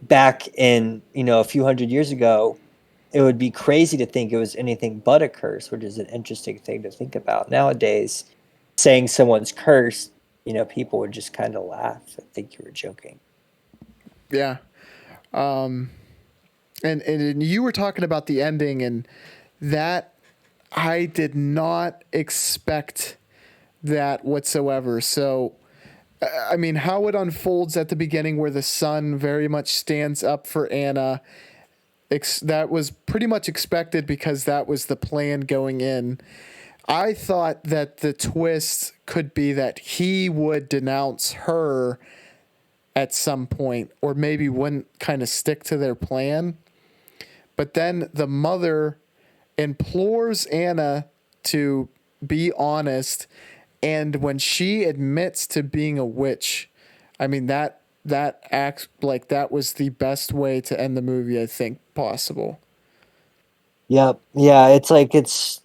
back in a few hundred years ago, it would be crazy to think it was anything but a curse, which is an interesting thing to think about. Nowadays, saying someone's cursed, people would just kind of laugh and think you were joking. Yeah. And you were talking about the ending, and that I did not expect that whatsoever. So, I mean, how it unfolds at the beginning, where the son very much stands up for Anna, that was pretty much expected because that was the plan going in. I thought that the twist could be that he would denounce her at some point, or maybe wouldn't kind of stick to their plan. But then the mother implores Anna to be honest, and when she admits to being a witch, I mean that acts like that was the best way to end the movie, I think, possible. Yep. Yeah, it's like it's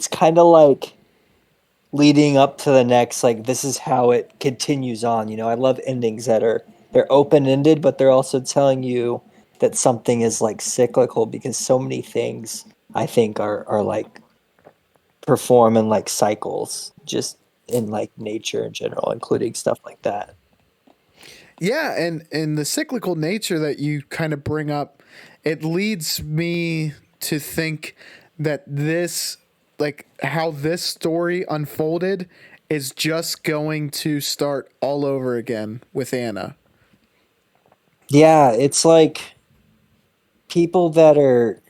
kind of like leading up to the next, like this is how it continues on. I love endings that they're open ended, but they're also telling you that something is like cyclical because so many things I think are like perform in like cycles, just in like nature in general, including stuff like that. Yeah, and the cyclical nature that you kind of bring up, it leads me to think that this, like how this story unfolded, is just going to start all over again with Anna. Yeah, it's like people that are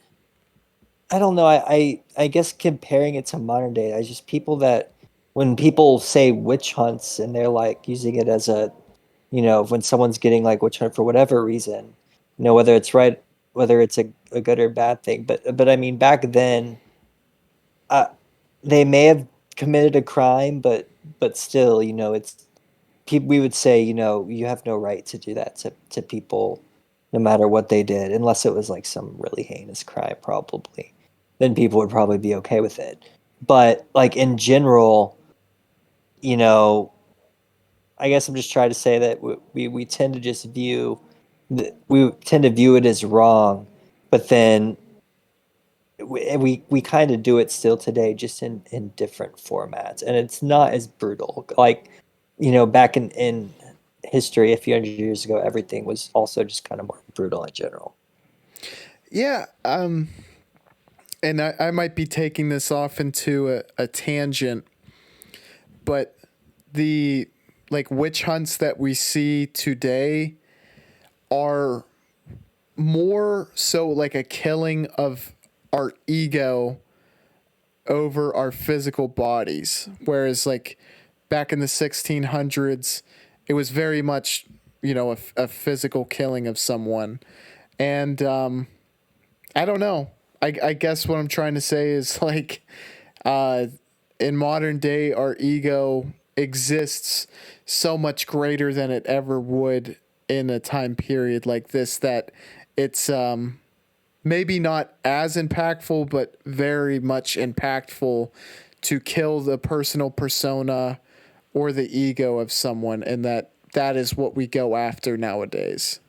I don't know. I guess comparing it to modern day, I just people that when people say witch hunts and they're like using it as a, when someone's getting like witch hunt for whatever reason, whether it's right, whether it's a good or bad thing. But I mean, back then, uh, they may have committed a crime, but still, it's people. We would say, you have no right to do that to people, no matter what they did, unless it was like some really heinous crime, probably. Then people would probably be okay with it. But like in general, you know, I guess I'm just trying to say that we tend to just we tend to view it as wrong, but then we kind of do it still today, just in different formats, and it's not as brutal. Like back in history, a few hundred years ago, everything was also just kind of more brutal in general. Yeah, and I might be taking this off into a tangent, but the like witch hunts that we see today are more so like a killing of our ego over our physical bodies. Whereas, like, back in the 1600s, it was very much, a physical killing of someone. And I don't know. I guess what I'm trying to say is like, uh, in modern day, our ego exists so much greater than it ever would in a time period like this, that it's maybe not as impactful, but very much impactful to kill the personal persona or the ego of someone, and that is what we go after nowadays.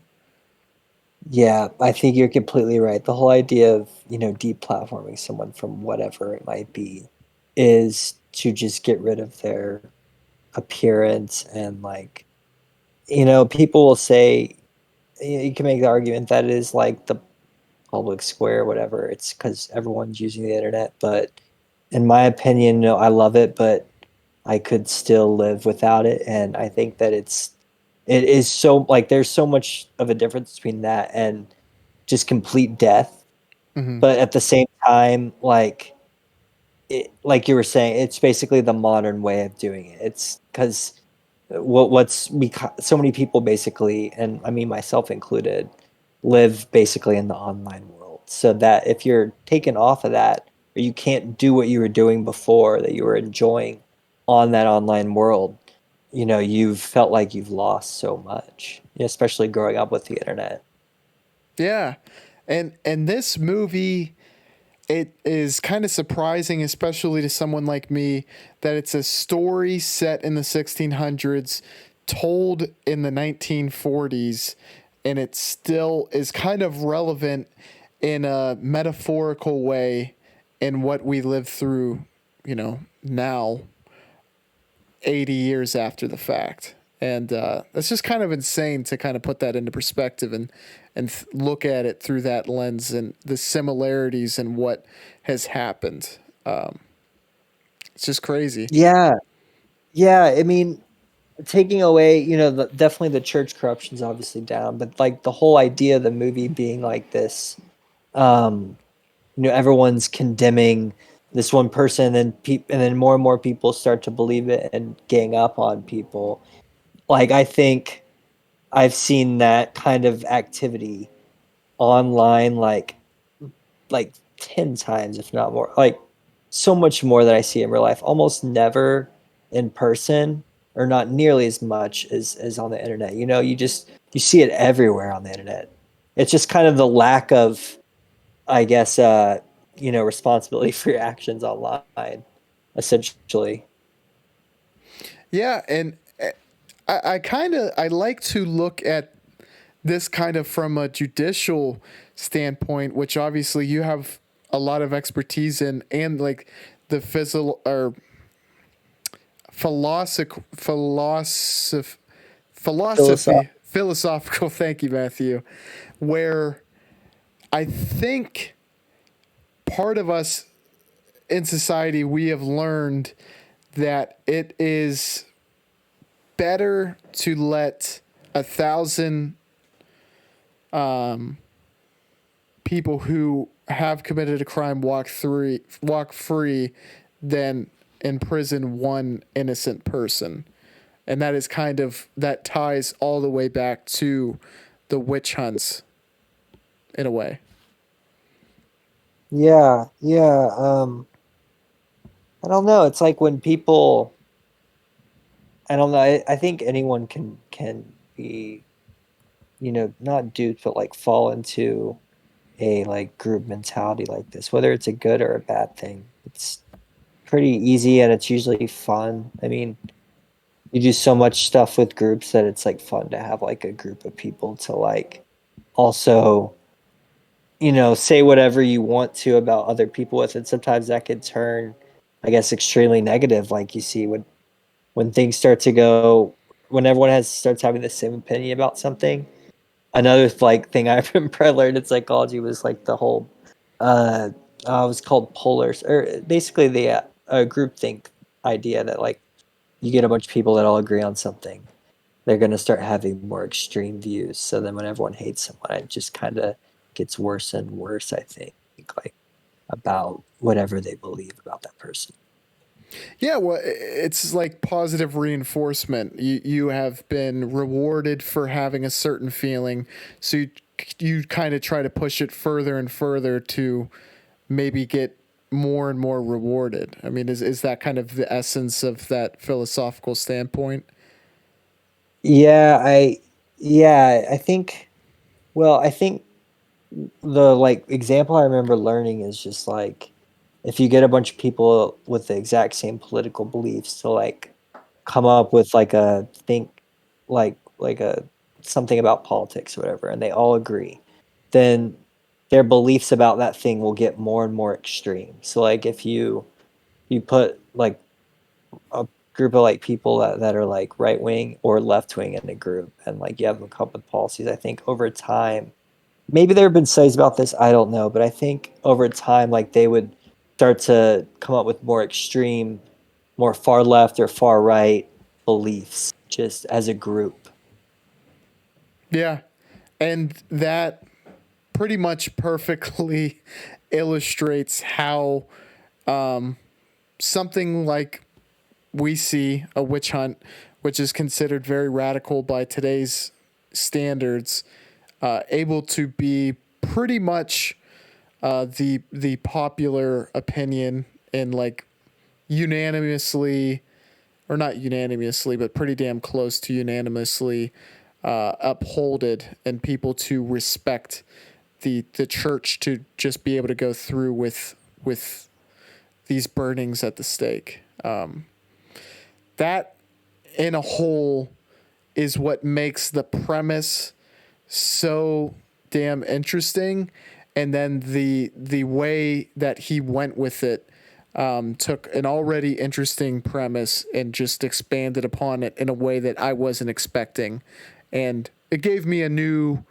Yeah, I think you're completely right. The whole idea of, deplatforming someone from whatever it might be is to just get rid of their appearance and like, people will say you can make the argument that it is like the public square or whatever. It's because everyone's using the internet. But in my opinion, I love it, but I could still live without it. And I think that it is so like there's so much of a difference between that and just complete death. Hmm. But at the same time, like you were saying, it's basically the modern way of doing it. It's because so many people basically, and I mean myself included, live basically in the online world. So that if you're taken off of that, or you can't do what you were doing before that you were enjoying on that online world, you've felt like you've lost so much, especially growing up with the internet. Yeah, and this movie, it is kind of surprising, especially to someone like me, that it's a story set in the 1600s, told in the 1940s, and it still is kind of relevant in a metaphorical way in what we live through, now, 80 years after the fact. And that's just kind of insane to kind of put that into perspective, and look at it through that lens and the similarities and what has happened. It's just crazy. Yeah, yeah. I mean, taking away, definitely the church corruption's obviously down, but like the whole idea of the movie being like this, um, everyone's condemning this one person, and then and then more and more people start to believe it and gang up on people. Like I think I've seen that kind of activity online, like 10 times, if not more, like so much more than I see in real life, almost never in person, or not nearly as much as on the internet. You see it everywhere on the internet. It's just kind of the lack of, I guess, responsibility for your actions online, essentially. Yeah, and I like to look at this kind of from a judicial standpoint, which obviously you have a lot of expertise in, and like the physical or Philosoph- philosophical. Thank you, Matthew. Where I think part of us in society, we have learned that it is better to let 1,000 people who have committed a crime walk free than imprison one innocent person. And that is kind of, that ties all the way back to the witch hunts in a way. yeah, yeah. I don't know. It's like when people, I don't know. I think anyone can be, not duped, but like fall into a like group mentality like this, whether it's a good or a bad thing. It's pretty easy and it's usually fun. I mean, you do so much stuff with groups that it's like fun to have like a group of people to like also, say whatever you want to about other people with. And sometimes that could turn, I guess, extremely negative. Like you see when things start to go, when everyone has starts having the same opinion about something. Another like thing I remember I learned in psychology was like the whole uh it was called polar, or basically the group think idea that like you get a bunch of people that all agree on something, they're going to start having more extreme views. So then when everyone hates someone, it just kind of gets worse and worse, I think, like about whatever they believe about that person. Yeah, well, it's like positive reinforcement. You have been rewarded for having a certain feeling, so you kind of try to push it further and further to maybe get more and more rewarded. I mean, is that kind of the essence of that philosophical standpoint? Yeah, I think I think the like example I remember learning is just like if you get a bunch of people with the exact same political beliefs to like come up with like a think like a something about politics or whatever, and they all agree, then their beliefs about that thing will get more and more extreme. So like if you put like a group of like people that are like right wing or left wing in a group, and like you have them come up with policies, I think over time, maybe there have been studies about this, I don't know, but I think over time, like they would start to come up with more extreme, more far left or far right beliefs just as a group. Yeah. And that pretty much perfectly illustrates how something like we see a witch hunt, which is considered very radical by today's standards, able to be pretty much the popular opinion and like unanimously, or not unanimously, but pretty damn close to unanimously upholded, and people to respect the church to just be able to go through with these burnings at the stake. That in a whole is what makes the premise so damn interesting, and then the way that he went with it, took an already interesting premise and just expanded upon it in a way that I wasn't expecting, and it gave me a new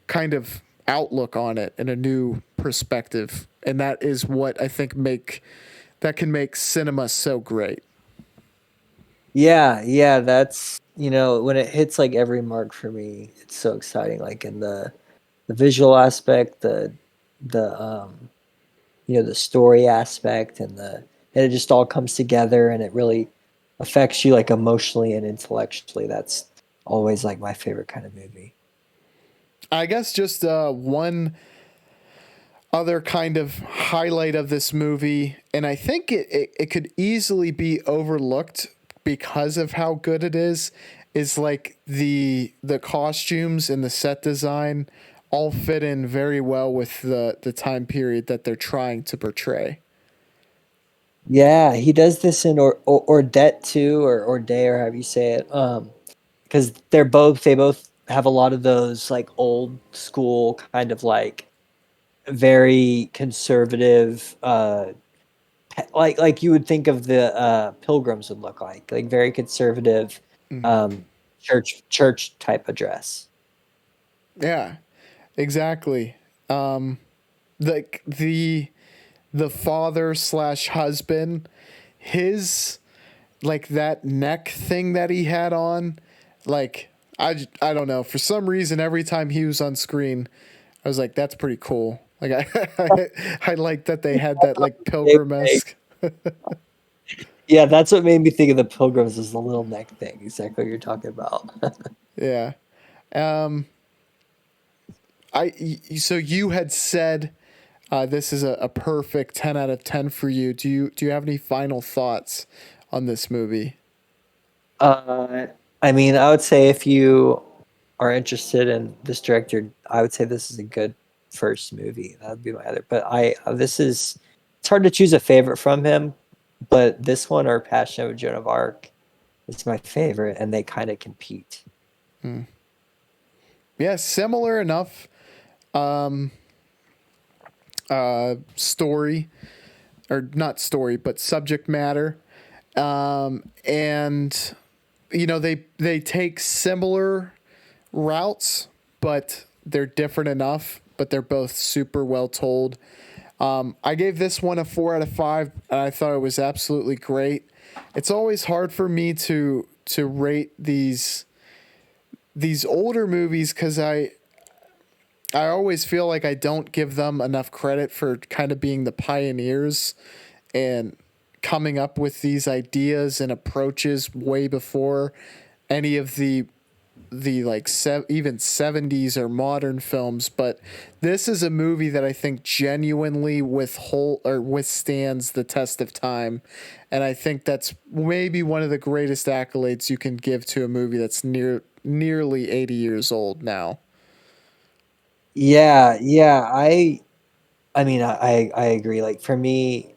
kind of outlook on it and a new perspective, and that is what I think can make cinema so great. Yeah, that's when it hits like every mark for me, it's so exciting. Like in the visual aspect, the the story aspect, and it just all comes together, and it really affects you like emotionally and intellectually. That's always like my favorite kind of movie. I guess just one other kind of highlight of this movie, and I think it could easily be overlooked because of how good it is like the costumes and the set design all fit in very well with the time period that they're trying to portray. Yeah, he does this in or debt too, or day, or however you say it. Because they both have a lot of those like old school kind of like very conservative like you would think of the pilgrims would look like very conservative Mm. um church type of dress. Yeah, exactly. Like the father slash husband, his like that neck thing that he had on, like I don't know, for some reason every time he was on screen I was like, that's pretty cool. Like I like that they had that like pilgrim esque. Yeah, that's what made me think of the pilgrims, is the little neck thing, exactly what you're talking about. Yeah. Um, so you had said this is a perfect 10 out of 10 for you. Do you have any final thoughts on this movie? uh I mean, I would say if you are interested in this director, I would say this is a good first movie. That would be my other. But this is it's hard to choose a favorite from him, but this one or Passion of Joan of Arc is my favorite, and they kind of compete. Hmm. Yeah, similar enough story, or not story, but subject matter. And they take similar routes, but they're different enough. But they're both super well told. I gave this one a 4 out of 5, and I thought it was absolutely great. It's always hard for me to rate these older movies because I always feel like I don't give them enough credit for kind of being the pioneers and coming up with these ideas and approaches way before any of the the like even 70s or modern films, but this is a movie that I think genuinely withstands the test of time, and I think that's maybe one of the greatest accolades you can give to a movie that's nearly 80 years old now. Yeah, yeah. I mean, I agree. Like for me,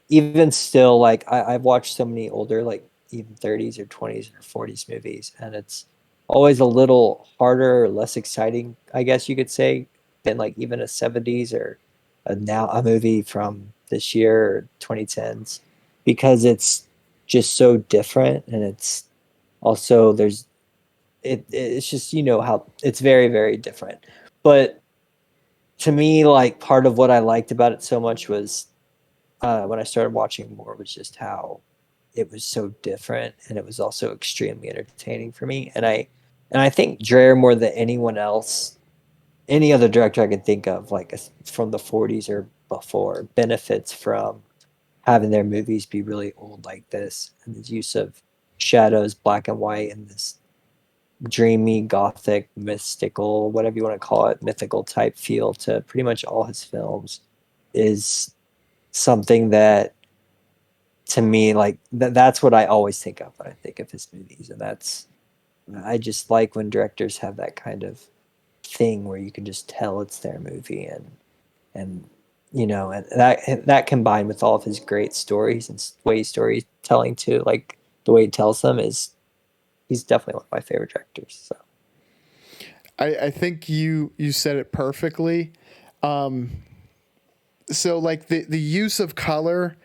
even still, like I've watched so many older, like even 30s or 20s or 40s movies, and it's always a little harder or less exciting, I guess you could say, than like even a 70s or a movie from this year or 2010s, because it's just so different, and it's also it's just how it's very, very different. But to me, like part of what I liked about it so much was when I started watching more was just how it was so different, and it was also extremely entertaining for me. And I think Dreyer more than anyone else, any other director I could think of, like from the 40s or before, benefits from having their movies be really old like this, and the use of shadows, black and white, and this dreamy, gothic, mystical, whatever you want to call it, mythical type feel to pretty much all his films is something that to me like that's what I always think of when I think of his movies. And that's I just like when directors have that kind of thing where you can just tell it's their movie. And and that combined with all of his great stories and way storytelling too, like the way he tells them, is he's definitely one of my favorite directors. So I think you said it perfectly. So like the use of color,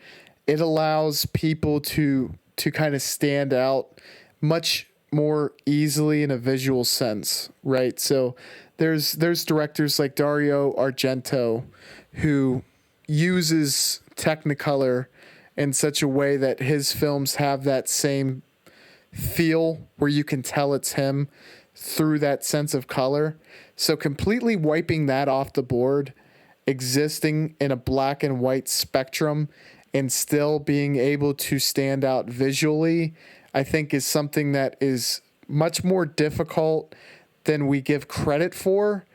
it allows people to kind of stand out much more easily in a visual sense, right? So there's directors like Dario Argento who uses Technicolor in such a way that his films have that same feel where you can tell it's him through that sense of color. So completely wiping that off the board, existing in a black and white spectrum and still being able to stand out visually, I think is something that is much more difficult than we give credit for.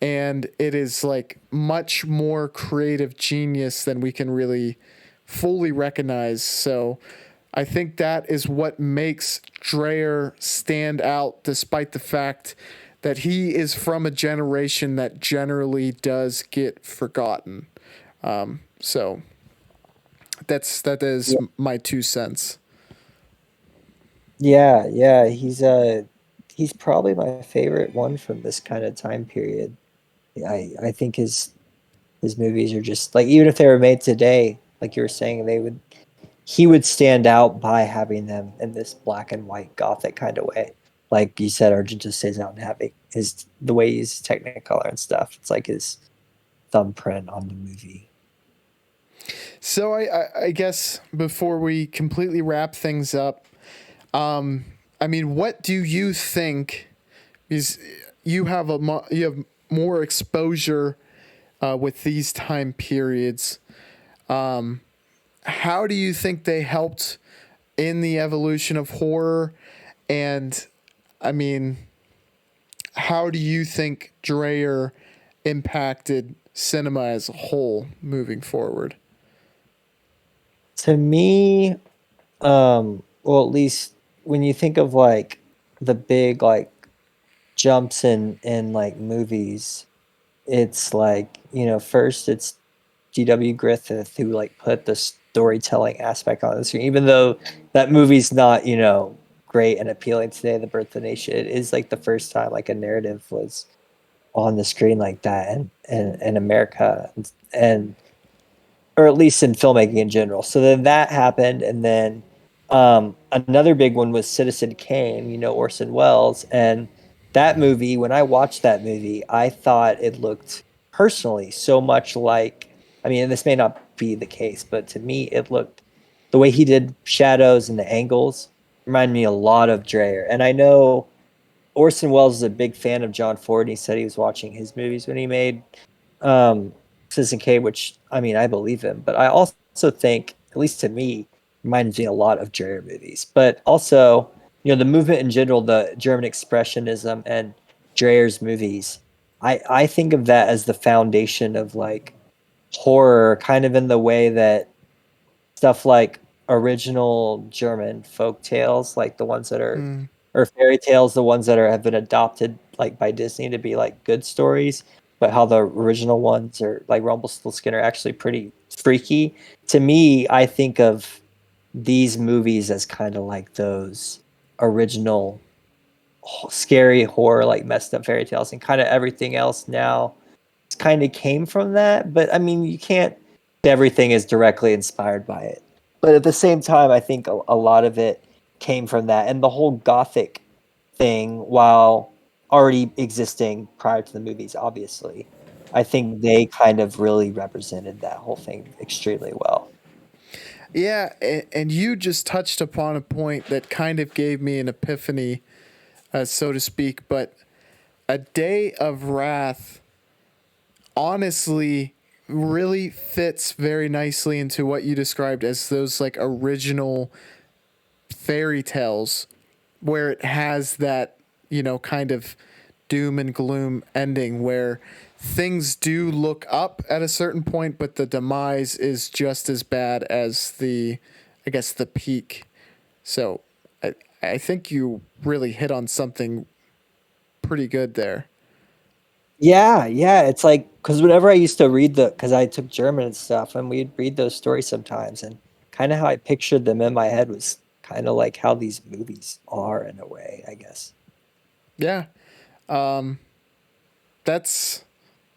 And it is like much more creative genius than we can really fully recognize. So I think that is what makes Dreyer stand out, despite the fact that he is from a generation that generally does get forgotten. So that is yeah, my 2 cents. yeah, he's probably my favorite one from this kind of time period. I think his movies are just like, even if they were made today, like you were saying, he would stand out by having them in this black and white gothic kind of way. Like you said, Argent just stays out and having his the way he's Technicolor and stuff. It's like his thumbprint on the movie. So I guess before we completely wrap things up, I mean, what do you think is you have more exposure with these time periods? How do you think they helped in the evolution of horror? And I mean, how do you think Dreyer impacted cinema as a whole moving forward? To me, well, at least when you think of like the big like jumps in like movies, it's like, first it's GW Griffith who like put the storytelling aspect on the screen. Even though that movie's not, great and appealing today, The Birth of the Nation, it is like the first time like a narrative was on the screen like that in America, and or at least in filmmaking in general. So then that happened, and then another big one was Citizen Kane, Orson Welles, and that movie. When I watched that movie, I thought it looked personally so much like. I mean, and this may not be the case, but to me, it looked the way he did shadows and the angles reminded me a lot of Dreyer. And I know Orson Welles is a big fan of John Ford, and he said he was watching his movies when he made um, Citizen Kane, which I mean, I believe him, but I also think, at least to me, reminds me a lot of Dreyer movies. But also, the movement in general, the German expressionism and Dreyer's movies. I think of that as the foundation of like horror, kind of in the way that stuff like original German folk tales, like the ones that are, Mm, or fairy tales, the ones that have been adopted like by Disney to be like good stories, but how the original ones are like Rumpelstiltskin are actually pretty freaky. To me, I think of these movies as kind of like those original scary horror, like messed up fairy tales, and kind of everything else now kind of came from that. But I mean, you can't everything is directly inspired by it. But at the same time, I think a lot of it came from that, and the whole gothic thing, while already existing prior to the movies, obviously, I think they kind of really represented that whole thing extremely well. yeah, and you just touched upon a point that kind of gave me an epiphany, so to speak. But A Day of Wrath honestly really fits very nicely into what you described as those like original fairy tales where it has that, kind of doom and gloom ending where things do look up at a certain point, but the demise is just as bad as I guess, the peak. So I think you really hit on something pretty good there. Yeah, yeah. It's like because whenever I used to read because I took German and stuff, and we'd read those stories sometimes, and kind of how I pictured them in my head was kind of like how these movies are in a way, I guess. Yeah. Um, that's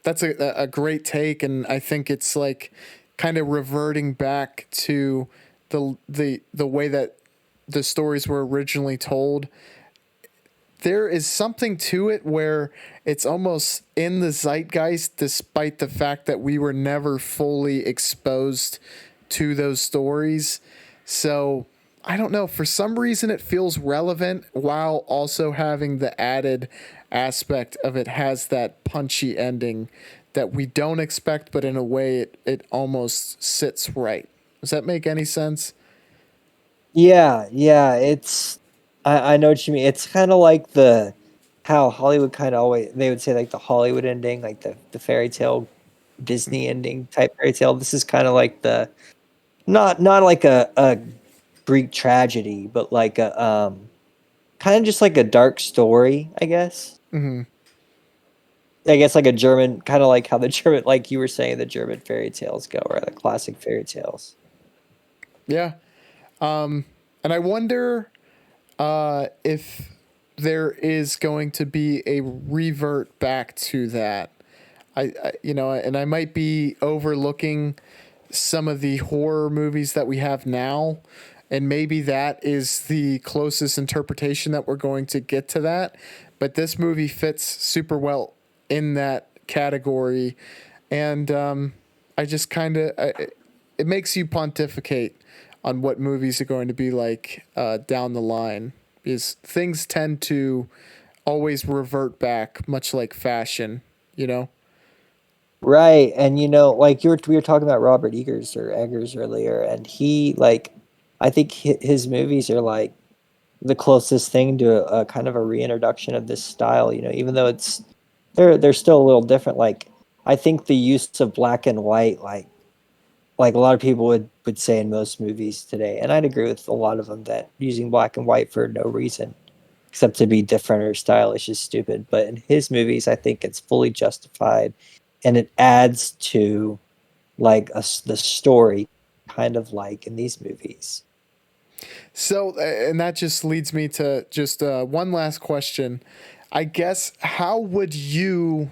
a great take, and I think it's like kind of reverting back to the way that the stories were originally told. There is something to it where it's almost in the zeitgeist, despite the fact that we were never fully exposed to those stories. So I don't know. For some reason, it feels relevant while also having the added aspect of it has that punchy ending that we don't expect, but in a way, it almost sits right. Does that make any sense? Yeah, yeah. I know what you mean. It's kind of like how Hollywood kind of always they would say like the Hollywood ending, like the fairy tale Disney ending type fairy tale. This is kind of like the not like a Greek tragedy, but like a kind of just like a dark story, I guess. Mm-hmm. I guess like a German, kind of like how the German, like you were saying, the German fairy tales go, or the classic fairy tales. Yeah. And I wonder if there is going to be a revert back to that. And I might be overlooking some of the horror movies that we have now, and maybe that is the closest interpretation that we're going to get to that. But this movie fits super well in that category, and I just kind of it makes you pontificate on what movies are going to be like down the line, because things tend to always revert back, much like fashion, you know? Right, and like we were talking about Robert Eggers earlier, and he like, I think his movies are like the closest thing to a kind of a reintroduction of this style. Even though they're still a little different. Like I think the use of black and white, like a lot of people would say in most movies today, and I'd agree with a lot of them that using black and white for no reason except to be different or stylish is stupid. But in his movies, I think it's fully justified, and it adds to like the story, kind of like in these movies. So, and that just leads me to just one last question. I guess, how would you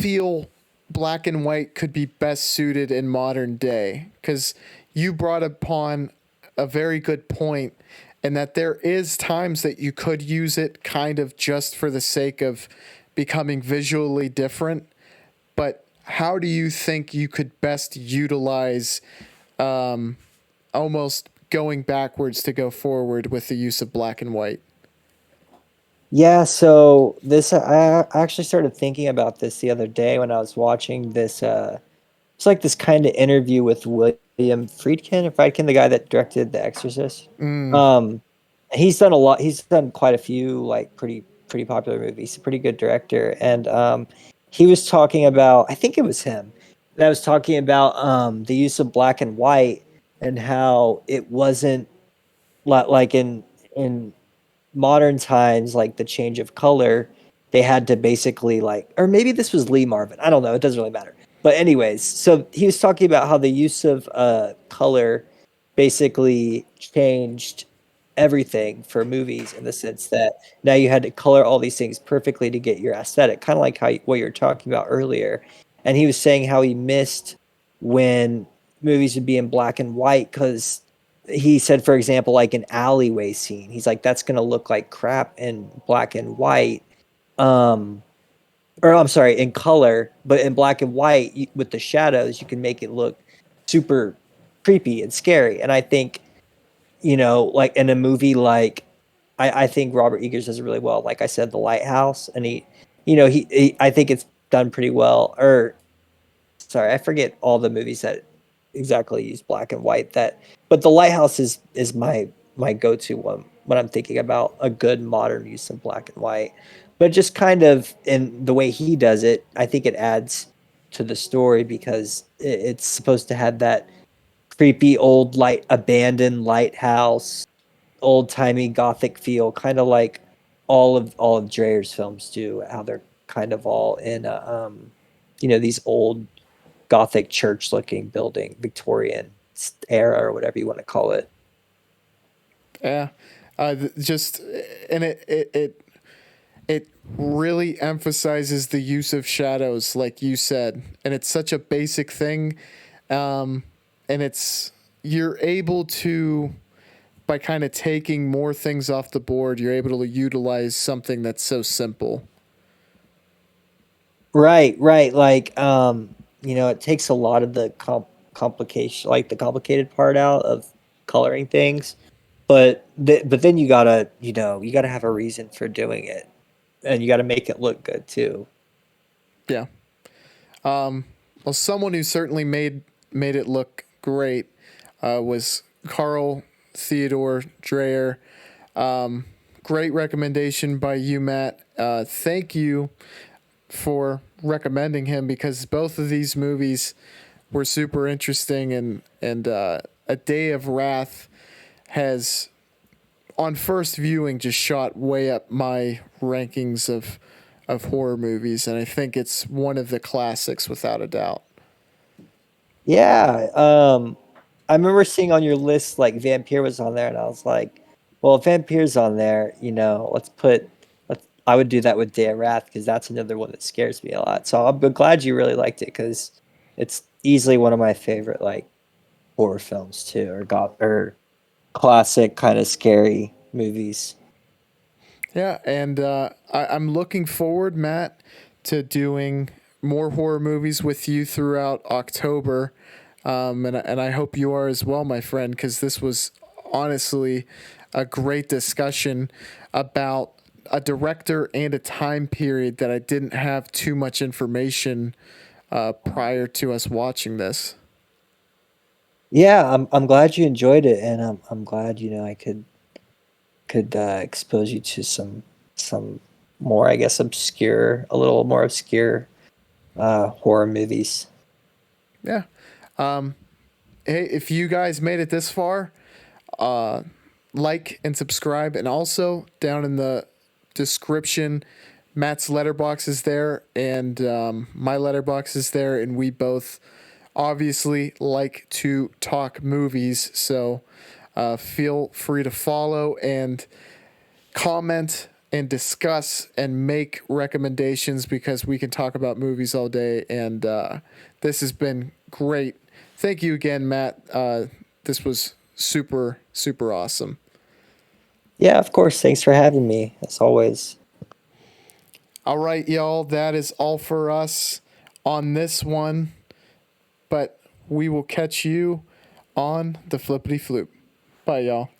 feel black and white could be best suited in modern day? Because you brought upon a very good point, and that there is times that you could use it kind of just for the sake of becoming visually different. But how do you think you could best utilize almost going backwards to go forward with the use of black and white? Yeah, so this I actually started thinking about this the other day when I was watching this. It's like this kind of interview with William Friedkin, the guy that directed The Exorcist. Mm, Um, He's done a lot. He's done quite a few like pretty popular movies. He's a pretty good director, and he was talking about. I think it was him that was talking about the use of black and white and how it wasn't like in modern times, like the change of color, they had to basically like, or maybe this was Lee Marvin. I don't know. It doesn't really matter. But anyways, so he was talking about how the use of color basically changed everything for movies in the sense that now you had to color all these things perfectly to get your aesthetic, kind of like how what you were talking about earlier. And he was saying how he missed when movies would be in black and white because he said, for example, like an alleyway scene, he's like, that's gonna look like crap in black and white. Um, or I'm sorry, in color, but in black and white with the shadows, you can make it look super creepy and scary. And I think, like in a movie like I think Robert Eggers does it really well. Like I said, The Lighthouse, and he I think it's done pretty well. Or sorry, I forget all the movies that exactly use black and white. But The Lighthouse is my go to one when I'm thinking about a good modern use of black and white. But just kind of in the way he does it, I think it adds to the story because it's supposed to have that creepy old light abandoned lighthouse, old timey gothic feel, kind of like all of Dreyer's films do. How they're kind of all in these old gothic church looking building, Victorian era or whatever you want to call it. Yeah. Just and it really emphasizes the use of shadows, like you said, and it's such a basic thing, and it's you're able to by kind of taking more things off the board, you're able to utilize something that's so simple. Right. Like it takes a lot of the complication, like the complicated part out of coloring things. But then you gotta have a reason for doing it, and you gotta make it look good too. Yeah. Well, someone who certainly made it look great was Carl Theodor Dreyer. Great recommendation by you, Matt. Thank you for recommending him because both of these movies were super interesting, and A Day of Wrath has on first viewing just shot way up my rankings of horror movies, and I think it's one of the classics without a doubt. Yeah. I remember seeing on your list like Vampyr was on there, and I was like, well, if Vampyr's on there, let's I would do that with Day of Wrath because that's another one that scares me a lot. So I'm glad you really liked it because it's easily one of my favorite like horror films too, or classic kind of scary movies. Yeah, and I'm looking forward, Matt, to doing more horror movies with you throughout October, and I hope you are as well, my friend, because this was honestly a great discussion about a director and a time period that I didn't have too much information prior to us watching this. Yeah, I'm glad you enjoyed it, and I'm glad I could expose you to some more, I guess, a little more obscure horror movies. Yeah. Hey, if you guys made it this far, like and subscribe, and also down in the description, Matt's letterbox is there, and my letterbox is there, and we both obviously like to talk movies, so feel free to follow and comment and discuss and make recommendations because we can talk about movies all day, and this has been great. Thank you again, Matt. This was super, super awesome. Yeah, of course. Thanks for having me, as always. All right, y'all, that is all for us on this one, but we will catch you on the flippity floop. Bye, y'all.